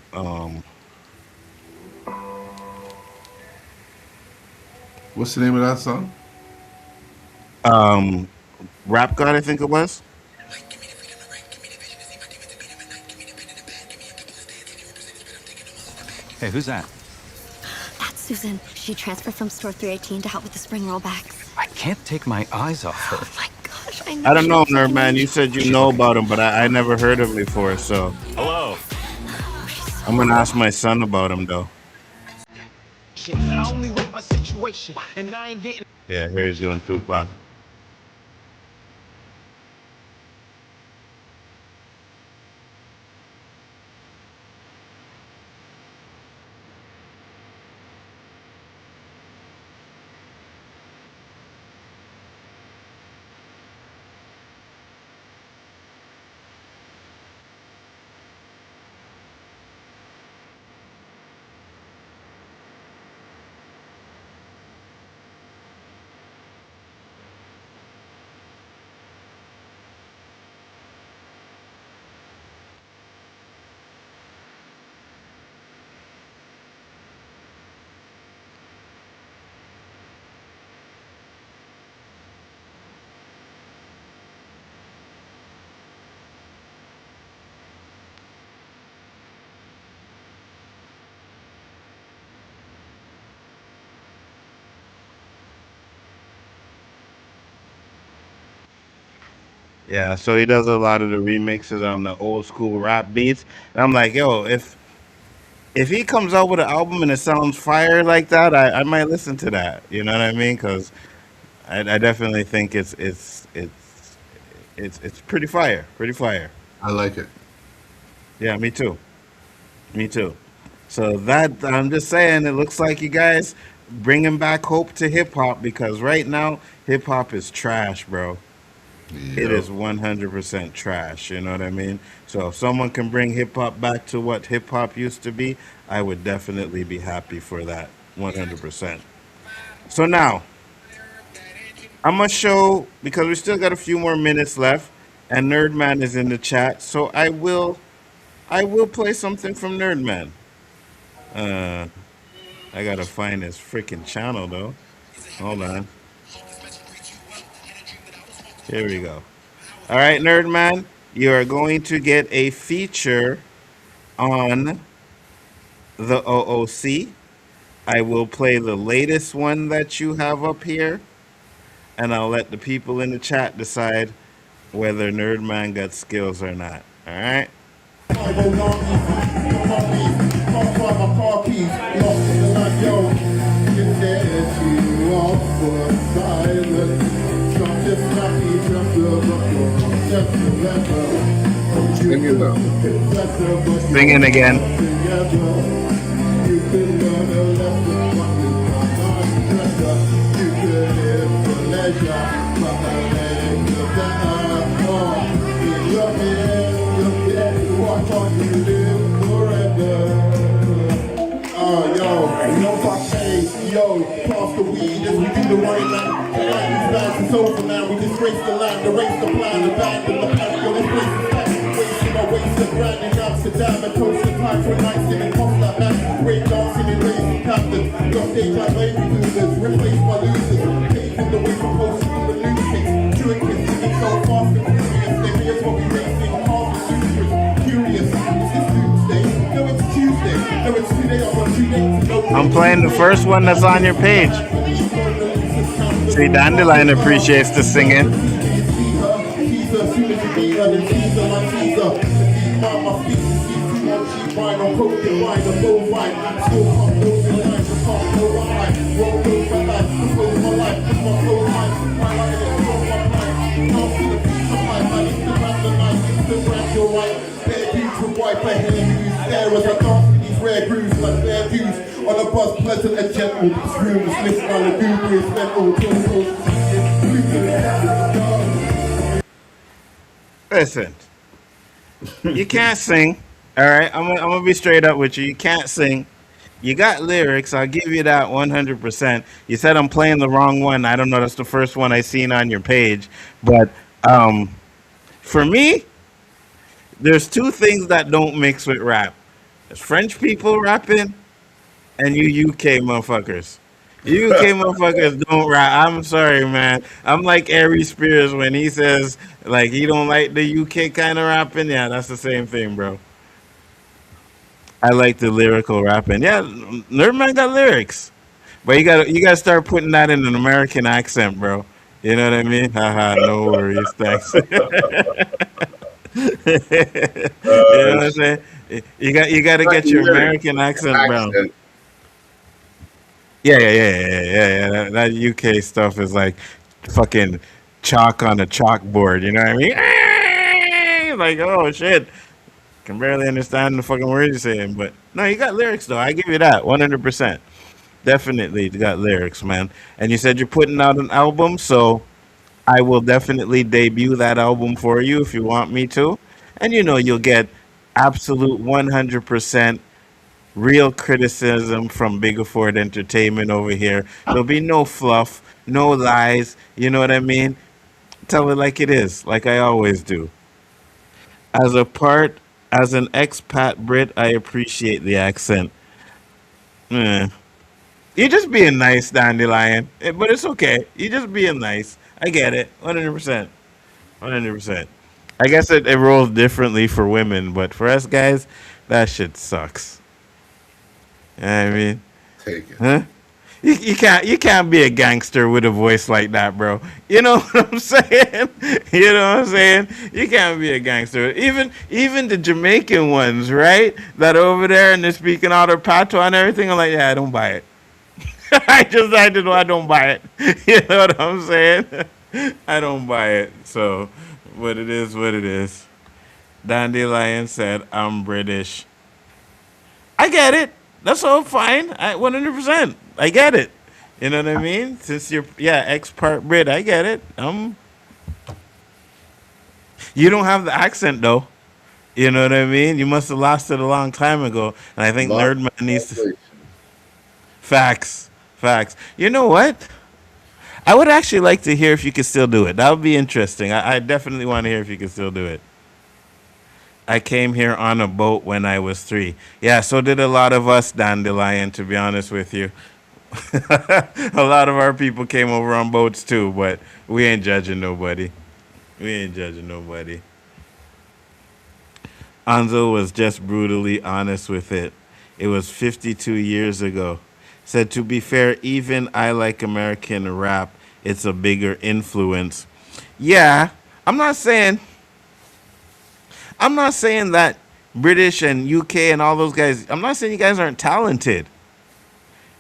What's the name of that song? Um, Rap God, I think it was. Hey, who's that? That's Susan. She transferred from store 318 to help with the spring rollbacks. I can't take my eyes off her. Oh my gosh, I I know don't she know, looks like nerd an man. You angel. said you She's know looking about him, but I never heard of him before. So Hello. I'm gonna ask my son about him though. I only wrote my situation, and I ain't getting. Yeah, here he's doing Tupac. Yeah, so he does a lot of the remixes on the old school rap beats. And I'm like, yo, if he comes out with an album and it sounds fire like that, I might listen to that. You know what I mean? Because I definitely think it's pretty fire, pretty fire. I like it. Yeah, me too, me too. So that I'm just saying, it looks like you guys bringing back hope to hip hop because right now hip hop is trash, bro. It Yep. is 100% trash. You know what I mean? So if someone can bring hip hop back to what hip hop used to be, I would definitely be happy for that. 100%. So now I'm gonna show because we still got a few more minutes left, and Nerdman is in the chat. So I will play something from Nerdman. Uh, I gotta find his freaking channel though. Hold on. Here we go. All right, Nerdman, you are going to get a feature on the O.O.C. I will play the latest one that you have up here, and I'll let the people in the chat decide whether Nerdman got skills or not. All right? Singing now. Singing again. Yo, pass the weed as we do the right line. The right is it's over now. We disgrace the land, erase the plan, abandon the plan. Yo, this place is packed. Wasting our waste of brand in Amsterdam and toasting time for nights in a cost like that. Great dancing and raising captains. Your stage like baby boomers, replaced by losers. Paving the way for post-human lunatics. Drinking, singing so fast and furious. They may as well be racing hard and ludicrous. Curious, is this Tuesday? No, it's Tuesday. No, it's 2 days. I've got 2 days to go. I'm playing the first one that's on your page. See, Dandelion appreciates the singing. Rare grooves like their views on a bus, pleasant and gentle. These rooms listen on the googles, mental. Listen, you can't sing. All right, I'm gonna be straight up with you. You can't sing. You got lyrics. I'll give you that 100%. You said I'm playing the wrong one. I don't know. That's the first one I seen on your page. But for me, there's two things that don't mix with rap. There's French people rapping and you UK motherfuckers. You UK motherfuckers don't rap. I'm sorry, man. I'm like Ari Spears when he says like he don't like the UK kind of rapping. Yeah, that's the same thing, bro. I like the lyrical rapping. Yeah, Nerdman got lyrics, but you gotta start putting that in an American accent, bro. You know what I mean? Haha, no worries, thanks. You know what I'm saying? You got to get your American accent, bro. Yeah. That UK stuff is like fucking chalk on a chalkboard. You know what I mean? Like, oh shit, can barely understand the fucking words you're saying. But no, you got lyrics though. I give you that 100%. Definitely, you got lyrics, man. And you said you're putting out an album, so I will definitely debut that album for you if you want me to. And you'll get absolute 100% real criticism from Bigger Ford Entertainment over here. There'll be no fluff, no lies. You know what I mean? Tell it like it is, like I always do. As an expat Brit, I appreciate the accent. Eh. You're just being nice, Dandelion. But it's okay. You're just being nice. I get it. 100%. 100%. I guess it rolls differently for women, but for us guys, that shit sucks. You know what I mean? Take it. Huh? You can't be a gangster with a voice like that, bro. You know what I'm saying? You know what I'm saying? You can't be a gangster. Even the Jamaican ones, right? That are over there and they're speaking all their patois and everything. I'm like, yeah, I don't buy it. I don't buy it. You know what I'm saying? I don't buy it. So, but it is what it is. Dandelion said, "I'm British." I get it. That's all fine. 100%. I get it. You know what I mean? Since you're ex-part Brit, I get it. You don't have the accent though. You know what I mean? You must have lost it a long time ago. And I think Nerdman needs to. Facts. You know what? I would actually like to hear if you could still do it. That would be interesting. I definitely want to hear if you could still do it. I came here on a boat when I was 3. Yeah, so did a lot of us, Dandelion, to be honest with you. A lot of our people came over on boats too, but we ain't judging nobody. Anzo was just brutally honest with it. It was 52 years ago. Said, to be fair, even I like American rap. It's a bigger influence. Yeah, I'm not saying that British and UK and all those guys, I'm not saying you guys aren't talented.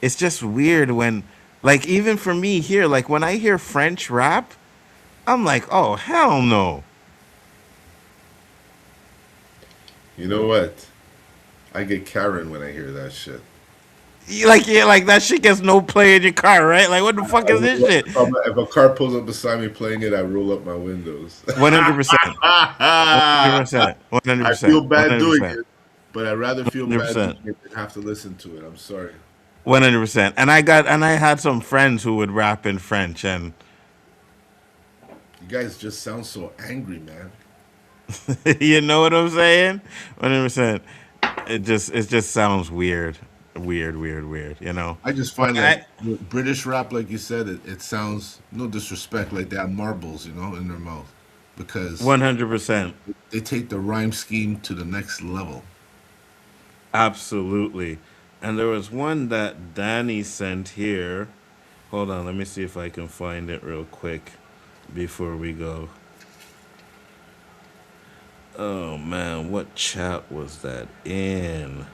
It's just weird when, like, even for me here, like, when I hear French rap, I'm like, oh, hell no. You know what? I get Karen when I hear that shit. Like that shit gets no play in your car, right? Like, what the fuck is this shit? If a car pulls up beside me playing it, I roll up my windows. 100%. 100%. 100%. I feel bad 100%. doing it, but I'd rather feel 100%. bad doing it than have to listen to it. I'm sorry. 100%. And I had some friends who would rap in French, and you guys just sound so angry, man. you know what I'm saying? 100%. It just sounds weird. Weird, you know? I just find that British rap, like you said, it sounds, no disrespect, like they have marbles, you know, in their mouth. Because 100%. They take the rhyme scheme to the next level. Absolutely. And there was one that Danny sent here. Hold on, let me see if I can find it real quick before we go. Oh man, what chat was that in?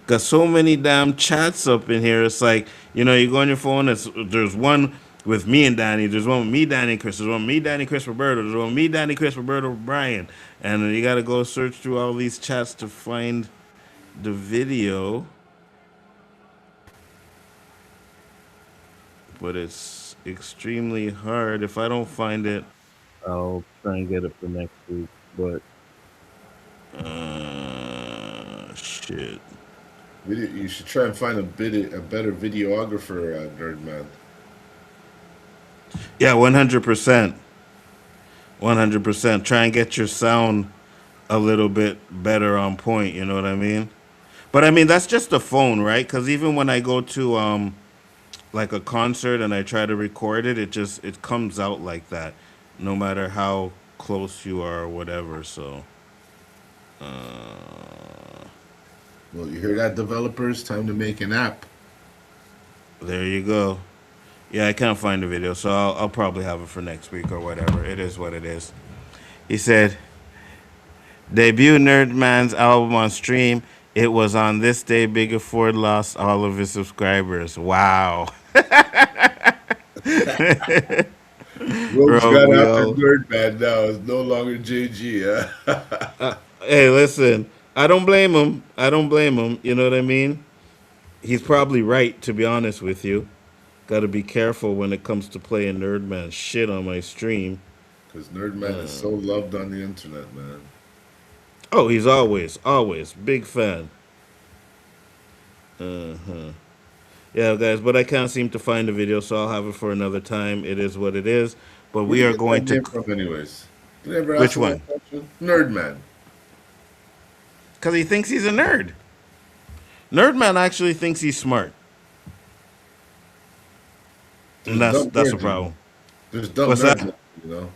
Got so many damn chats up in here. It's like, you know, you go on your phone, there's one with me and Danny, there's one with me, Danny, and Chris, there's one with me, Danny, Chris, Roberto, there's one with me, Danny, Chris, Roberto, Brian. And then you gotta go search through all these chats to find the video. But it's extremely hard. If I don't find it, I'll try and get it for next week. But shit. You should try and find a better videographer, Nerdman. Yeah, 100%. 100%. Try and get your sound a little bit better on point. You know what I mean? But I mean, that's just the phone, right? Because even when I go to like a concert and I try to record it, it comes out like that, no matter how close you are or whatever. So. Well, you hear that, developers? Time to make an app. There you go. Yeah, I can't find the video, so I'll probably have it for next week or whatever. It is what it is. He said, debut Nerdman's album on stream. It was on this day Bigger Ford lost all of his subscribers. Wow. Rogue's got after Nerdman now. It's no longer JG. Hey, listen. I don't blame him. You know what I mean? He's probably right, to be honest with you. Got to be careful when it comes to playing Nerdman shit on my stream. Because Nerdman is so loved on the internet, man. Oh, he's always big fan. Yeah, guys, but I can't seem to find the video, so I'll have it for another time. It is what it is. But we are going to. Anyways, did I ever ask which one? Nerdman. Because he thinks he's a nerd. Nerdman actually thinks he's smart. And that's a problem. There's dumb What's nerds, that? You know?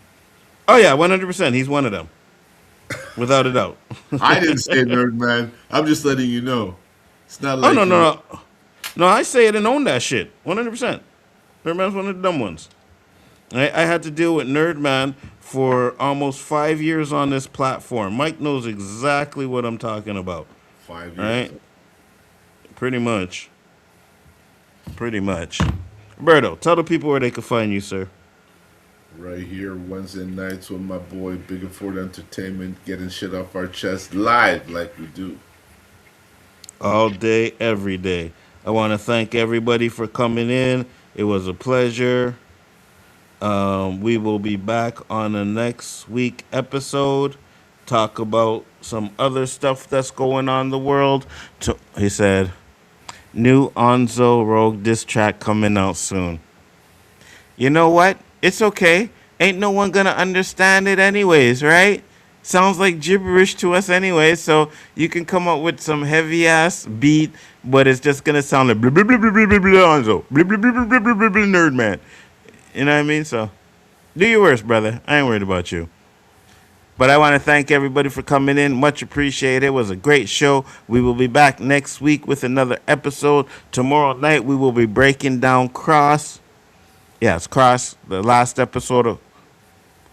Oh, yeah, 100%. He's one of them. Without a doubt. I didn't say Nerdman. I'm just letting you know. It's not like. Oh, no. No, I say it and own that shit. 100%. Nerdman's one of the dumb ones. I had to deal with Nerdman for almost 5 years on this platform. Mike knows exactly what I'm talking about. 5 years. Right? Pretty much. Roberto, tell the people where they can find you, sir. Right here, Wednesday nights with my boy Big and Ford Entertainment, getting shit off our chest live like we do. All day, every day. I want to thank everybody for coming in. It was a pleasure. We will be back on the next week episode. Talk about some other stuff that's going on in the world. He said, new Nzo Rogue diss track coming out soon. You know what? It's okay. Ain't no one gonna understand it anyways, right? Sounds like gibberish to us anyway, so you can come up with some heavy ass beat, but it's just gonna sound like blah blah blah blah blah blah blah Nzo, blah blah blah blah blah blah blah nerd man. You know what I mean? So do your worst, brother. I ain't worried about you. But I want to thank everybody for coming in. Much appreciated. It was a great show. We will be back next week with another episode. Tomorrow night we will be breaking down Cross. Yeah, it's Cross. The last episode of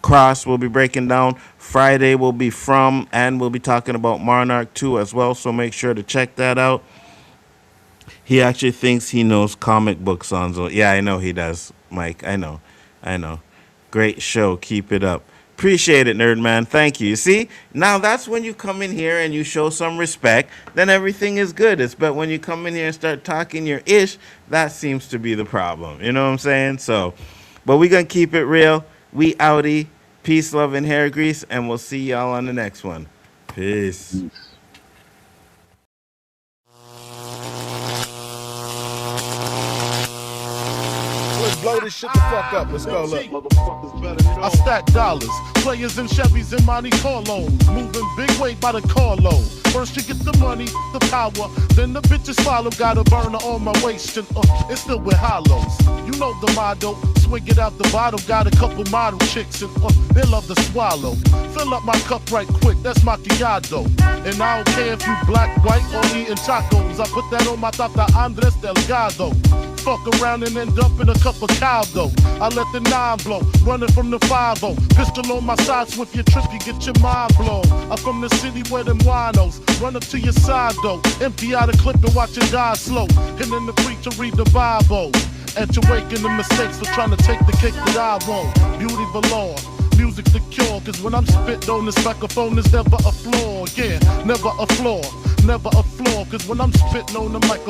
Cross will be breaking down. Friday will be From, and we'll be talking about Monarch 2 as well, so make sure to check that out. He actually thinks he knows comic books, Nzo. Yeah, I know he does, Mike. I know. Great show. Keep it up. Appreciate it, nerd man. Thank you. You see, now that's when you come in here and you show some respect, then everything is good. But when you come in here and start talking your ish, that seems to be the problem. You know what I'm saying? So, but we're going to keep it real. We outie. Peace, love, and hair grease, and we'll see y'all on the next one. Peace. Let's blow this shit the fuck up. Let's go, look. I stack dollars, players and Chevys in Monte Carlos, moving big weight by the carload. First you get the money, the power, then the bitches follow. Got a burner on my waist and it's still with hollows. You know the motto, swing it out the bottle. Got a couple model chicks and they love to swallow. Fill up my cup right quick, that's macchiato. And I don't care if you black, white, or eating tacos. I put that on my Tata Andres Delgado. Fuck around and end up in a cup of caldo. I let the 9 blow, running from the 5-0. Pistol on my side, so if you trip, you get your mind blown. I'm from the city where them winos run up to your side though. Empty out a clip and watch it die slow. And then the preacher read the Bible. And to waking the mistakes for trying to take the cake that I want. Beauty valor, music the cure. Cause when I'm spitting on this microphone, there's never a flaw. Yeah, never a flaw, never a flaw. Cause when I'm spitting on the microphone,